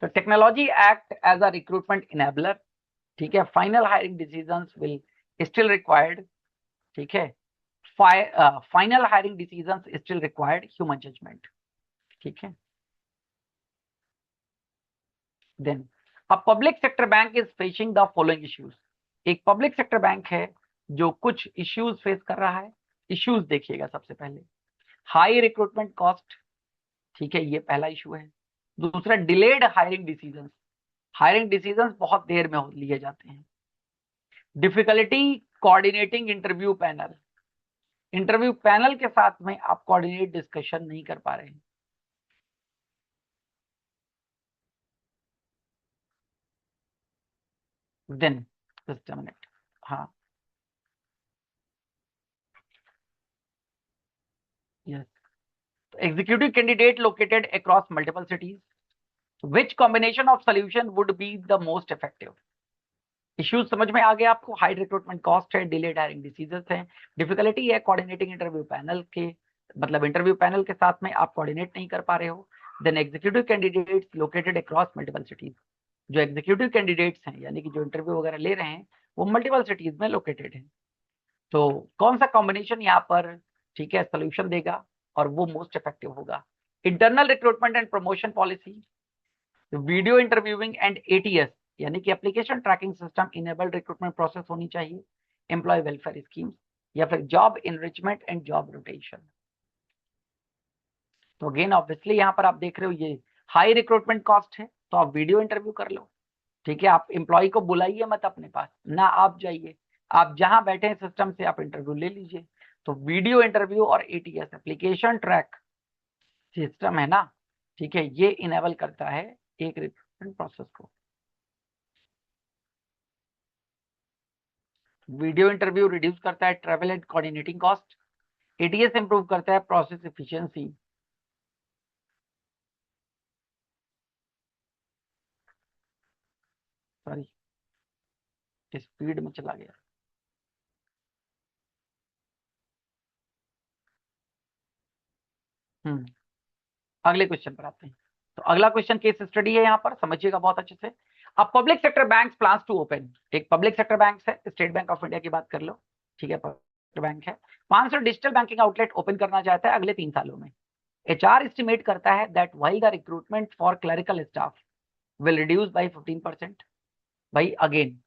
तो technology act as a recruitment enabler. ठीक है, final hiring decisions will still required. ठीक है, final hiring decisions still required human judgement. ठीक है, then a public sector bank is facing the following issues, एक पब्लिक सेक्टर बैंक है जो कुछ इश्यूज फेस कर रहा है। इश्यूज देखिएगा, सबसे पहले हाई रिक्रूटमेंट कॉस्ट, ठीक है, ये पहला इशू है। दूसरा delayed hiring decisions, hiring decisions बहुत देर में लिए जाते हैं। Difficulty coordinating interview panel, interview panel के साथ में आप कोऑर्डिनेट डिस्कशन नहीं कर पा रहे हैं। देन जस्ट अ मिनट, हाँ, yes, executive candidate located across multiple cities, which combination of solution would be the most effective? Issues समझ में आ गया आपको, हाई रिक्रूटमेंट कॉस्ट है, डिलेड हायरिंग डिसीजंस है, डिफिकल्टी है कोऑर्डिनेटिंग इंटरव्यू पैनल के, मतलब इंटरव्यू पैनल के साथ में आप कोऑर्डिनेट नहीं कर पा रहे हो। Then executive candidates located across multiple cities, जो एग्जीक्यूटिव कैंडिडेट्स हैं यानी कि जो इंटरव्यू वगैरह ले रहे हैं वो मल्टीपल सिटीज में लोकेटेड है। तो कौन सा कॉम्बिनेशन यहाँ पर ठीक है, सोल्यूशन देगा और वो मोस्ट इफेक्टिव होगा। Internal recruitment and promotion policy, video interviewing and ATS यानी कि application tracking system enabled recruitment process होनी चाहिए। एम्प्लॉय वेलफेयर स्कीम्स या फिर job enrichment and job rotation. तो अगेन ऑब्वियसली यहाँ पर आप देख रहे हो ये हाई रिक्रूटमेंट कॉस्ट है, तो आप वीडियो इंटरव्यू कर लो। ठीक है, आप एम्प्लॉय को बुलाइए मत अपने पास, ना आप जाइए, आप जहां बैठे हैं सिस्टम से आप इंटरव्यू ले लीजिए। तो वीडियो इंटरव्यू और एटीएस एप्लीकेशन ट्रैक सिस्टम है ना, ठीक है, ये इनेबल करता है एक रिक्रूटमेंट प्रोसेस को। वीडियो इंटरव्यू रिड्यूस करता है travel and coordinating cost. ATS improve करता है प्रोसेस एफिशिएंसी। सॉरी, स्पीड में चला गया। हम्म अगले क्वेश्चन पर आते हैं। तो अगला क्वेश्चन केस स्टडी है, यहाँ पर समझिएगा बहुत अच्छे से। अब public sector bank plans to open, एक पब्लिक सेक्टर बैंक है, स्टेट बैंक ऑफ इंडिया की बात कर लो, ठीक है, पब्लिक बैंक है, 500 डिजिटल बैंकिंग आउटलेट ओपन करना चाहता है अगले 3 सालों में। एचआर एस्टिमेट करता है that while the recruitment for clerical staff will reduce by 15%। भाई अगेन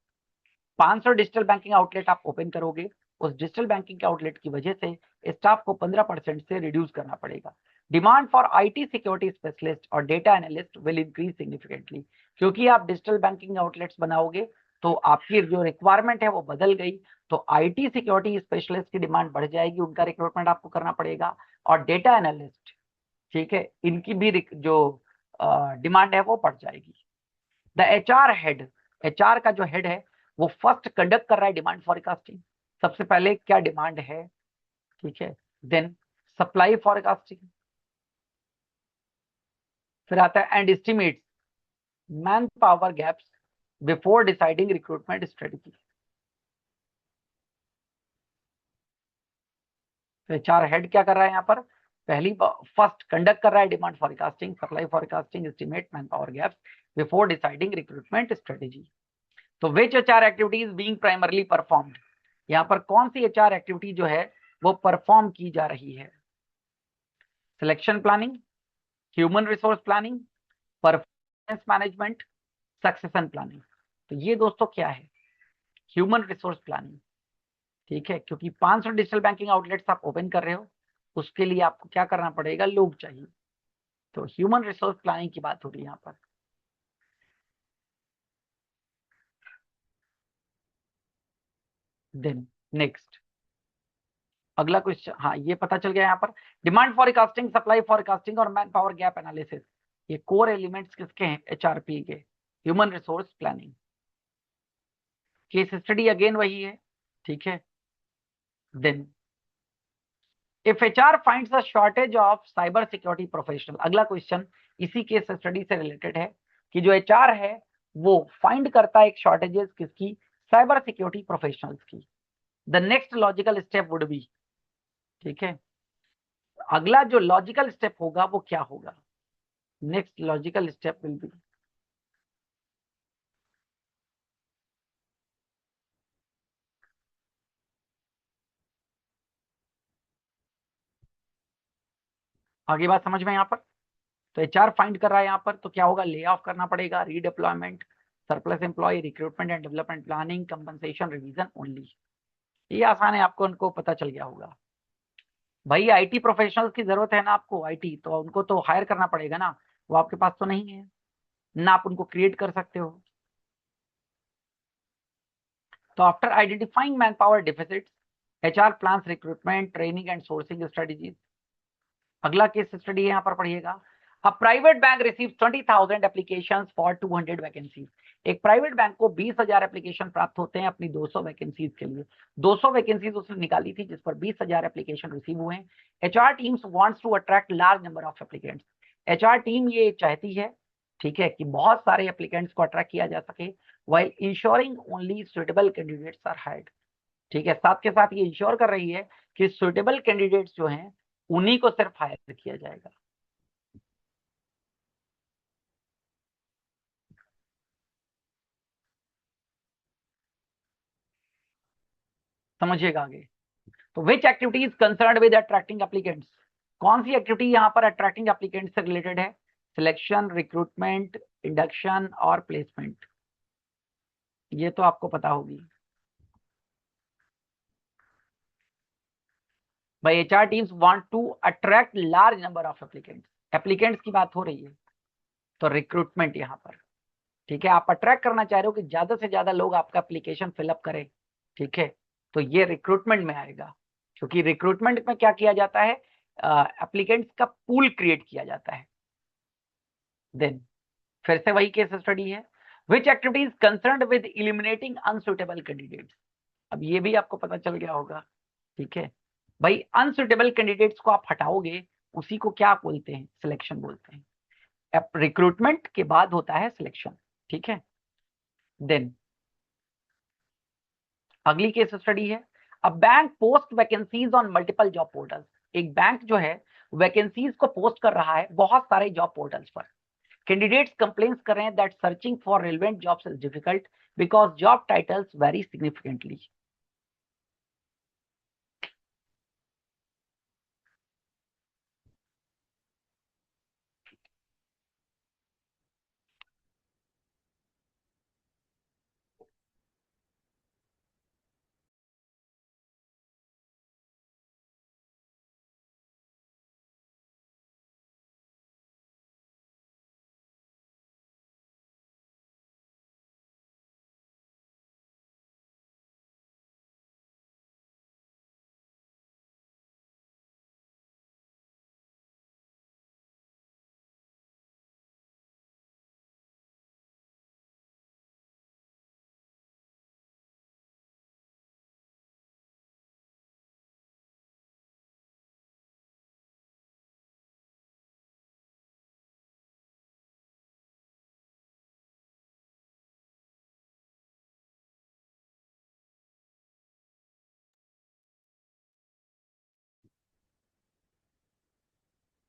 500 डिजिटल बैंकिंग आउटलेट आप ओपन करोगे, उस डिजिटल बैंकिंग के आउटलेट की वजह से स्टाफ को 15% से रिड्यूस करना पड़ेगा। Demand for IT security specialist और data analyst will increase significantly, क्योंकि आप डिजिटल बैंकिंग आउटलेट्स बनाओगे तो आपकी जो रिक्वायरमेंट है वो बदल गई, तो आईटी सिक्योरिटी स्पेशलिस्ट की डिमांड बढ़ जाएगी, उनका रिक्रूटमेंट आपको करना पड़ेगा। और डेटा एनालिस्ट, ठीक है, इनकी भी जो डिमांड है वो बढ़ जाएगी। द एचआर हेड, एचआर का जो हेड है वो फर्स्ट कंडक्ट कर रहा है डिमांड फॉरकास्टिंग। सबसे पहले क्या डिमांड है, ठीक है, देन सप्लाई फॉरकास्टिंग, फिर आता है and estimates man power gaps before deciding recruitment strategy. तो एचआर हेड क्या कर रहा है यहाँ पर, पहली फर्स्ट कंडक्ट कर रहा है demand forecasting, supply forecasting, estimate man power gaps before deciding recruitment strategy. तो which HR activities being primarily performed, यहाँ पर कौन सी एचआर एक्टिविटी जो है वो परफॉर्म की जा रही है। Selection planning, human resource planning, performance management, succession planning. तो ये दोस्तों क्या है, ह्यूमन रिसोर्स प्लानिंग। ठीक है, क्योंकि 500 डिजिटल बैंकिंग आउटलेट्स आप ओपन कर रहे हो, उसके लिए आपको क्या करना पड़ेगा, लोग चाहिए। तो ह्यूमन रिसोर्स प्लानिंग की बात हो रही है यहाँ पर। देन नेक्स्ट अगला क्वेश्चन, हाँ ये पता चल गया यहाँ पर। डिमांड फॉरकास्टिंग, सप्लाई फॉरकास्टिंग और मैन पावर गैप एनालिसिस, ये कोर एलिमेंट्स किसके हैं, एचआरपी के, human resource planning. Case study again वही है, ठीक है। Then if HR finds a shortage of cyber security professional, अगला क्वेश्चन इसी केस स्टडी से रिलेटेड है कि जो एचआर है वो फाइंड करता है एक शॉर्टेजेस किसकी, साइबर सिक्योरिटी प्रोफेशनल्स की। The next logical step would be, ठीक है, अगला जो लॉजिकल स्टेप होगा वो क्या होगा, next logical step will be, आगे बात समझ में यहाँ पर। तो एचआर फाइंड कर रहा है यहाँ पर, तो क्या होगा, ले ऑफ करना पड़ेगा, redeployment, surplus employee, recruitment and development planning, compensation, revision only. ये आसान है, आपको उनको पता चल गया होगा। भाई आईटी प्रोफेशनल्स की जरूरत है ना आपको, आईटी तो उनको तो हायर करना पड़ेगा ना, वो आपके पास तो नहीं है ना, आप उनको क्रिएट कर सकते हो। तो after identifying manpower deficits, HR plans recruitment training and sourcing strategies. अगला केस स्टडी है यहाँ पर पढ़िएगा। A private bank receive 20,000 application for 200 vacancies, एक प्राइवेट बैंक को 20,000 एप्लीकेशन प्राप्त होते हैं अपनी 200 वैकेंसीज के लिए। 200 वैकेंसीज उसने निकाली थी जिस पर 20,000 एप्लीकेशन रिसीव हुए हैं। HR teams wants to attract large number of applicants, HR team ये चाहती है, ठीक है, कि बहुत सारे एप्लीकेंट्स को अट्रैक्ट किया जा सके, while ensuring only suitable candidates are hired. ठीक है, साथ के साथ ये इंश्योर कर रही है कि सुटेबल कैंडिडेट्स जो हैं उन्हीं को सिर्फ हायर किया जाएगा। समझिएगा आगे। तो which activity is concerned with attracting applicants, कौन सी एक्टिविटी यहाँ पर अट्रैक्टिंग एप्लीकेंट्स से रिलेटेड है? सिलेक्शन, रिक्रूटमेंट, इंडक्शन और प्लेसमेंट। ये तो आपको पता होगी भाई। HR teams want to attract large number of applicants, applicants की बात हो रही है, तो रिक्रूटमेंट यहाँ पर। ठीक है, आप अट्रैक्ट करना चाह रहे हो कि ज्यादा से ज्यादा लोग आपका एप्लीकेशन फिलअप करें। ठीक है, तो ये रिक्रूटमेंट में आएगा, क्योंकि रिक्रूटमेंट में क्या किया जाता है, एप्लीकेंट्स का पूल क्रिएट किया जाता है। देन फिर से वही केस स्टडी है, which activity is concerned with eliminating unsuitable candidates. अब ये भी आपको पता चल गया होगा। ठीक है भाई, अनसुटेबल कैंडिडेट्स को आप हटाओगे, उसी को क्या बोलते हैं? सिलेक्शन बोलते हैं। रिक्रूटमेंट के बाद होता है सिलेक्शन। ठीक है, देन अगली केस स्टडी है, a bank post vacancies on multiple job portals. एक बैंक जो है वैकेंसीज को पोस्ट कर रहा है बहुत सारे जॉब पोर्टल्स पर। कैंडिडेट्स कंप्लेन्स कर रहे हैं that searching for relevant jobs is difficult because job titles vary significantly.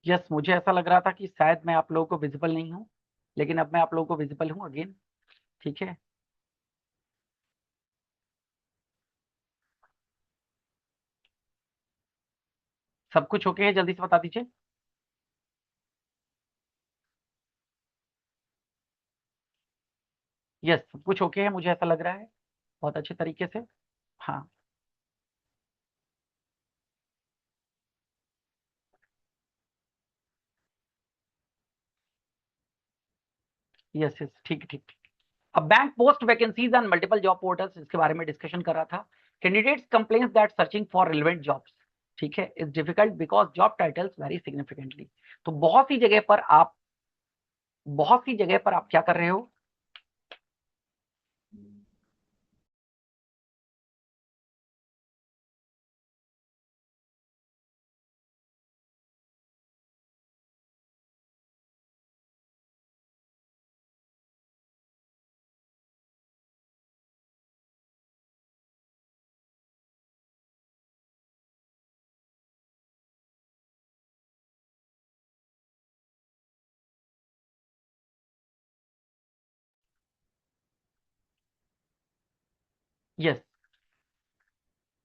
Yes, मुझे ऐसा लग रहा था कि शायद मैं आप लोगों को विजिबल नहीं हूं, लेकिन अब मैं आप लोगों को विजिबल हूं अगेन। ठीक है, सब कुछ ओके है, जल्दी से बता दीजिए। यस, सब कुछ ओके है, मुझे ऐसा लग रहा है बहुत अच्छे तरीके से। हाँ, यस यस, ठीक ठीक ठीक। अब bank post vacancies on multiple job portals, इसके बारे में डिस्कशन कर रहा था। Candidates complains that searching for relevant jobs, ठीक है, is difficult because job titles vary significantly. तो बहुत सी जगह पर आप क्या कर रहे हो? यस,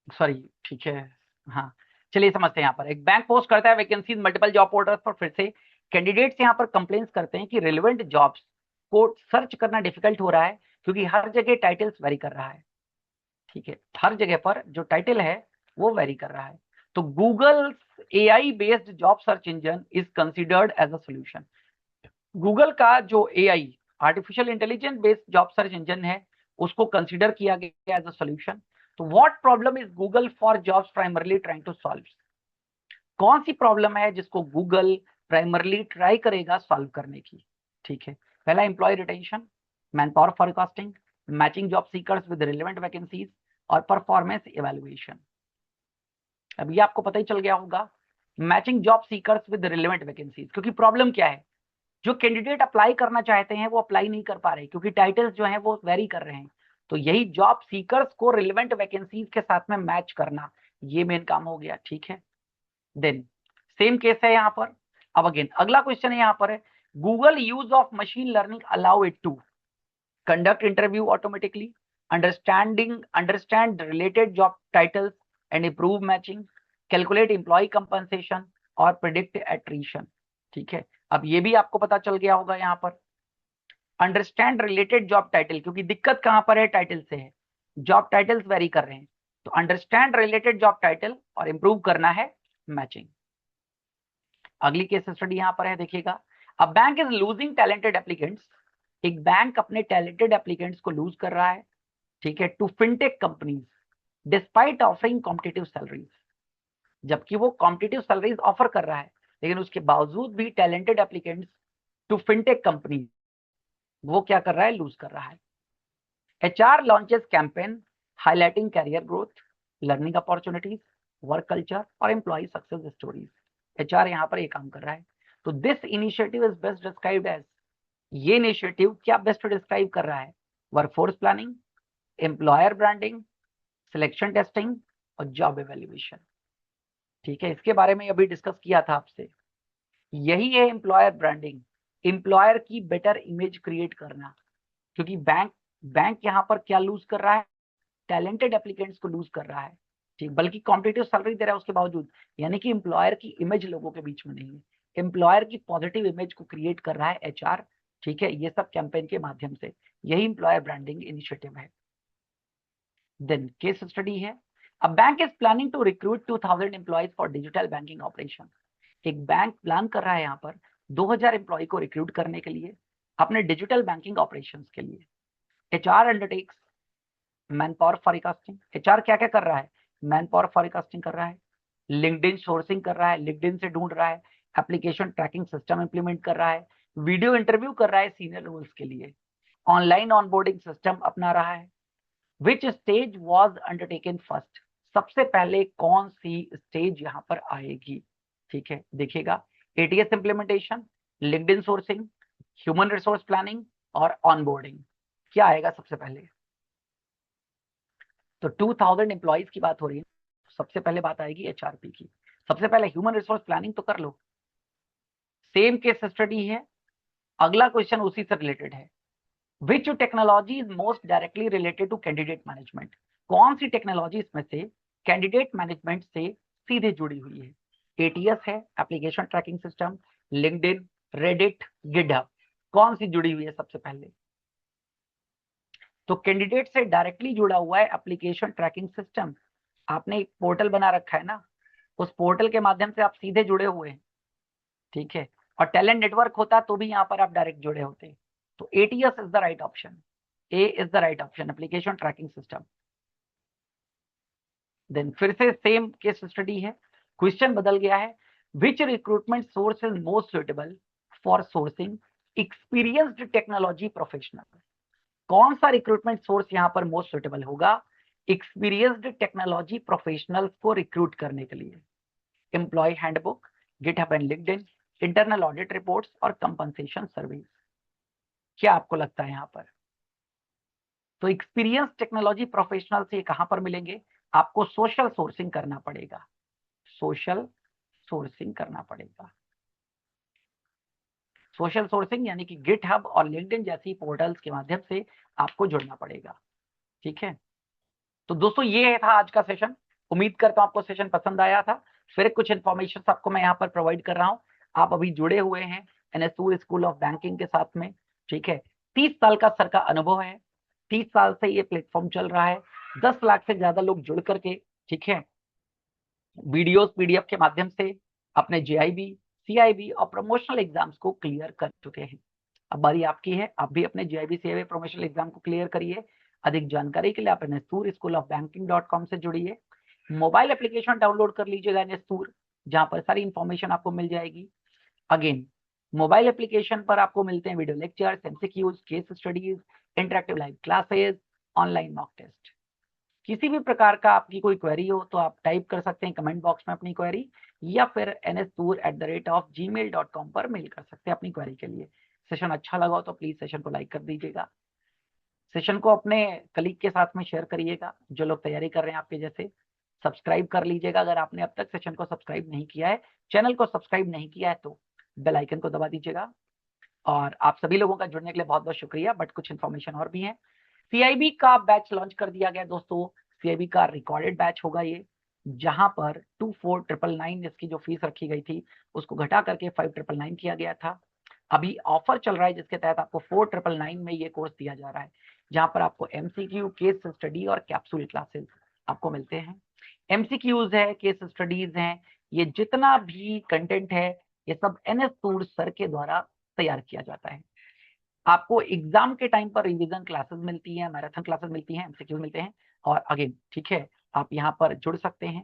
सॉरी, ठीक है। हाँ, चलिए समझते हैं। यहाँ पर एक बैंक पोस्ट करता है वैकेंसीज मल्टीपल जॉब पोर्टल्स पर, फिर से कैंडिडेट्स यहाँ पर कंप्लेंट्स करते हैं कि रिलेवेंट जॉब्स को सर्च करना डिफिकल्ट हो रहा है क्योंकि हर जगह टाइटल्स वेरी कर रहा है। ठीक है, हर जगह पर जो टाइटल है वो वेरी कर रहा है। तो Google AI based job search engine is considered as a solution. Google का जो AI artificial intelligence based job search engine है, उसको कंसिडर किया गया एज अ सोल्यूशन। तो what problem is Google for jobs primarily trying to solve? कौन सी problem है जिसको गूगल प्राइमरली ट्राई करेगा सॉल्व करने की? ठीक है, पहला employee retention, man power forecasting, matching job seekers with relevant vacancies और परफॉर्मेंस इवैल्यूएशन। अब ये आपको पता ही चल गया होगा, matching job seekers with relevant vacancies, क्योंकि प्रॉब्लम क्या है, जो कैंडिडेट अप्लाई करना चाहते हैं वो अप्लाई नहीं कर पा रहे क्योंकि टाइटल्स जो हैं वो वेरी कर रहे हैं। तो यही जॉब सीकर्स को रिलेवेंट वैकेंसीज के साथ में मैच करना, ये मेन काम हो गया। ठीक है, देन सेम केस है यहाँ पर। अब अगेन अगला क्वेश्चन है यहाँ पर है, Google use of machine learning allow it to conduct interview automatically, understand related job titles and improve matching, calculate employee compensation और प्रिडिक्ट एट्रीशन। ठीक है, अब ये भी आपको पता चल गया होगा यहाँ पर। अंडरस्टैंड रिलेटेड जॉब टाइटल, क्योंकि दिक्कत कहां पर है, टाइटल से है, जॉब टाइटल्स वेरी कर रहे हैं, तो अंडरस्टैंड रिलेटेड जॉब टाइटल और इंप्रूव करना है मैचिंग। अगली केस स्टडी यहां पर है, देखिएगा। A bank is losing talented applicants, एक बैंक अपने टैलेंटेड एप्लीकेंट्स को लूज कर रहा है, ठीक है, to fintech companies despite offering competitive salaries, जबकि वो कॉम्पिटिटिव सैलरीज ऑफर कर रहा है, लेकिन उसके बावजूद भी talented applicants to fintech company वो क्या कर रहा है, लूज कर रहा है। HR launches campaign highlighting career growth, learning opportunities, work culture और employee success stories. HR यहाँ पर ये काम कर रहा है। तो this initiative is best described as, ये इनिशिएटिव क्या बेस्ट डिस्क्राइब कर रहा है, workforce planning, employer branding, selection testing और जॉब इवैल्यूएशन। ठीक है, इसके बारे में अभी डिस्कस किया था आपसे। यही है एम्प्लॉयर ब्रांडिंग, एम्प्लॉयर की बेटर इमेज क्रिएट करना, क्योंकि बैंक यहाँ पर क्या लूज कर रहा है, टैलेंटेड एप्लीकेंट्स को लूज कर रहा है, ठीक, बल्कि कॉम्पिटिटिव सैलरी दे रहा है उसके बावजूद, यानी कि एम्प्लॉयर की इमेज लोगों के बीच में नहीं है, एम्प्लॉयर की पॉजिटिव इमेज को क्रिएट कर रहा है HR। ठीक है, ये सब कैंपेन के माध्यम से, यही एम्प्लॉयर ब्रांडिंग इनिशिएटिव है। देन केस स्टडी है, a bank is planning to recruit 2000 employees for digital banking operation, एक बैंक प्लान कर रहा है यहाँ पर 2000 एम्प्लॉय को रिक्रूट करने के लिए अपने डिजिटल बैंकिंग ऑपरेशंस के लिए। HR undertakes man power forecasting, HR क्या क्या कर रहा है, मैन पावर फॉरकास्टिंग कर रहा है, लिंक्डइन सोर्सिंग कर रहा है, लिंक्डइन से ढूंढ रहा है, एप्लीकेशन ट्रैकिंग सिस्टम इंप्लीमेंट कर रहा है, वीडियो इंटरव्यू कर रहा है सीनियर रोल्स के लिए, ऑनलाइन ऑनबोर्डिंग सिस्टम अपना रहा है। Which stage was undertaken first, सबसे पहले कौन सी स्टेज यहाँ पर आएगी। ठीक है, देखिएगा, ATS implementation, LinkedIn sourcing, human resource planning और ऑनबोर्डिंग, क्या आएगा सबसे पहले। तो 2000 एम्प्लॉइज की बात हो रही है, सबसे पहले बात आएगी HRP की, सबसे पहले ह्यूमन रिसोर्स प्लानिंग तो कर लो। सेम केस स्टडी है, अगला क्वेश्चन उसी से रिलेटेड है, which technology is most directly related to candidate management, कौन सी टेक्नोलॉजी इसमें से कैंडिडेट मैनेजमेंट से सीधे जुड़ी हुई है। ATS है, application tracking system, LinkedIn, Reddit, GitHub, कौन सी जुड़ी हुई है सबसे पहले। तो कैंडिडेट से डायरेक्टली जुड़ा हुआ है एप्लीकेशन ट्रैकिंग सिस्टम, आपने एक पोर्टल बना रखा है ना, उस पोर्टल के माध्यम से आप सीधे जुड़े हुए हैं। ठीक है, और टैलेंट नेटवर्क होता तो भी यहाँ पर आप डायरेक्ट जुड़े होते। तो ATS is the right option, A is the right option, application tracking system. Then फिर से सेम केस स्टडी है, क्वेश्चन बदल गया है, which recruitment source is most suitable for sourcing experienced technology professional, कौन सा रिक्रूटमेंट सोर्स यहाँ पर मोस्ट सुटेबल होगा एक्सपीरियंस्ड टेक्नोलॉजी प्रोफेशनल्स को रिक्रूट करने के लिए। Employee handbook, GitHub and LinkedIn, internal audit reports और कंपनसेशन सर्विस, क्या आपको लगता है यहाँ पर। तो एक्सपीरियंस टेक्नोलॉजी प्रोफेशनल से कहां पर मिलेंगे, आपको सोशल सोर्सिंग करना पड़ेगा, सोशल सोर्सिंग करना पड़ेगा। सोशल सोर्सिंग यानी कि गिटहब और लिंक्डइन जैसी पोर्टल्स के माध्यम से आपको जुड़ना पड़ेगा। ठीक है, तो दोस्तों ये था आज का सेशन, उम्मीद करता हूं आपको सेशन पसंद आया था। फिर कुछ इन्फॉर्मेशन आपको मैं यहाँ पर प्रोवाइड कर रहा हूँ, आप अभी जुड़े हुए हैं एनएसयूर स्कूल ऑफ बैंकिंग के साथ में। ठीक है, 30 साल का सर का अनुभव है, 30 साल से ये प्लेटफॉर्म चल रहा है, 10 लाख से ज्यादा लोग जुड़ करके, ठीक है, वीडियोस PDF के माध्यम से अपने JIB, CIB और प्रमोशनल एग्जाम्स को क्लियर कर चुके हैं। अब बारी आपकी है, आप भी अपने JIB CIB प्रमोशनल एग्जाम को क्लियर करिए। अधिक जानकारी के लिए आप NSTUR स्कूल ऑफ बैंकिंग.com से जुड़िए, मोबाइल एप्लीकेशन डाउनलोड कर लीजिएगा NSTUR, जहां पर सारी इंफॉर्मेशन आपको मिल जाएगी। अगेन, मोबाइल एप्लीकेशन पर आपको मिलते हैं video lecture, MCQs, case studies, interactive live classes, online mock test. किसी भी प्रकार का आपकी कोई क्वेरी हो तो आप टाइप कर सकते हैं कमेंट बॉक्स में अपनी क्वेरी, या फिर nstour@gmail.com पर मेल कर सकते हैं अपनी क्वेरी के लिए। सेशन अच्छा लगा हो तो प्लीज सेशन को लाइक कर दीजिएगा, सेशन को अपने कलीग के साथ में शेयर करिएगा जो लोग तैयारी कर रहे हैं आपके जैसे। सब्सक्राइब कर लीजिएगा अगर आपने अब तक सेशन को सब्सक्राइब नहीं किया है, चैनल को सब्सक्राइब नहीं किया है तो बेल आइकन को दबा दीजिएगा। और आप सभी लोगों का जुड़ने के लिए बहुत बहुत शुक्रिया। बट कुछ इन्फॉर्मेशन और भी है, CIB का बैच लॉन्च कर दिया गया दोस्तों, CIB का रिकॉर्डेड बैच होगा ये, जहां पर 24,999 इसकी जो फीस रखी गई थी उसको घटा करके 5,999 किया गया था। अभी ऑफर चल रहा है जिसके तहत आपको 4,999 में ये कोर्स दिया जा रहा है, जहां पर आपको एमसीक्यू, केस स्टडी और कैप्सूल क्लासेस आपको मिलते हैं। एमसीक्यूज है, केस स्टडीज हैं, ये जितना भी कंटेंट है ये सब एनएस सूद सर के द्वारा तैयार किया जाता है। आपको एग्जाम के टाइम पर रिवीजन क्लासेस मिलती हैं, मैराथन क्लासेस मिलती हैं, एमसीक्यू मिलते हैं। और अगेन ठीक है, आप यहाँ पर जुड़ सकते हैं,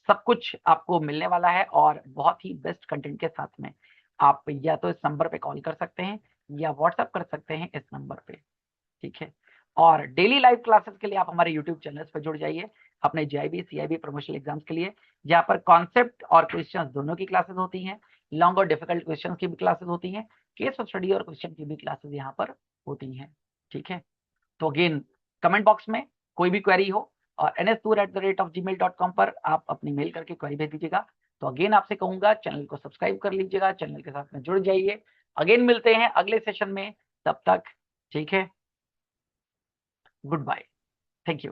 सब कुछ आपको मिलने वाला है और बहुत ही बेस्ट कंटेंट के साथ में। आप या तो इस नंबर पे कॉल कर सकते हैं या व्हाट्सएप कर सकते हैं इस नंबर पे, ठीक है। और डेली लाइव क्लासेस के लिए आप हमारे यूट्यूब चैनल्स पर जुड़ जाइए अपने जीआईबी सीआईबी प्रमोशनल एग्जाम्स के लिए, जहाँ पर कॉन्सेप्ट और क्वेश्चन दोनों की क्लासेस होती हैं, लॉन्ग और डिफिकल्ट क्वेश्चन की भी क्लासेस होती हैं, केस ऑफ स्टडी और क्वेश्चन की भी क्लासेस यहाँ पर होती हैं, ठीक है। तो अगेन कमेंट बॉक्स में कोई भी क्वेरी हो और ns2@gmail.com पर आप अपनी मेल करके क्वेरी भेज दीजिएगा। तो अगेन आपसे कहूंगा चैनल को सब्सक्राइब कर लीजिएगा, चैनल के साथ में जुड़ जाइए। अगेन मिलते हैं अगले सेशन में, तब तक ठीक है, गुड बाय, थैंक यू।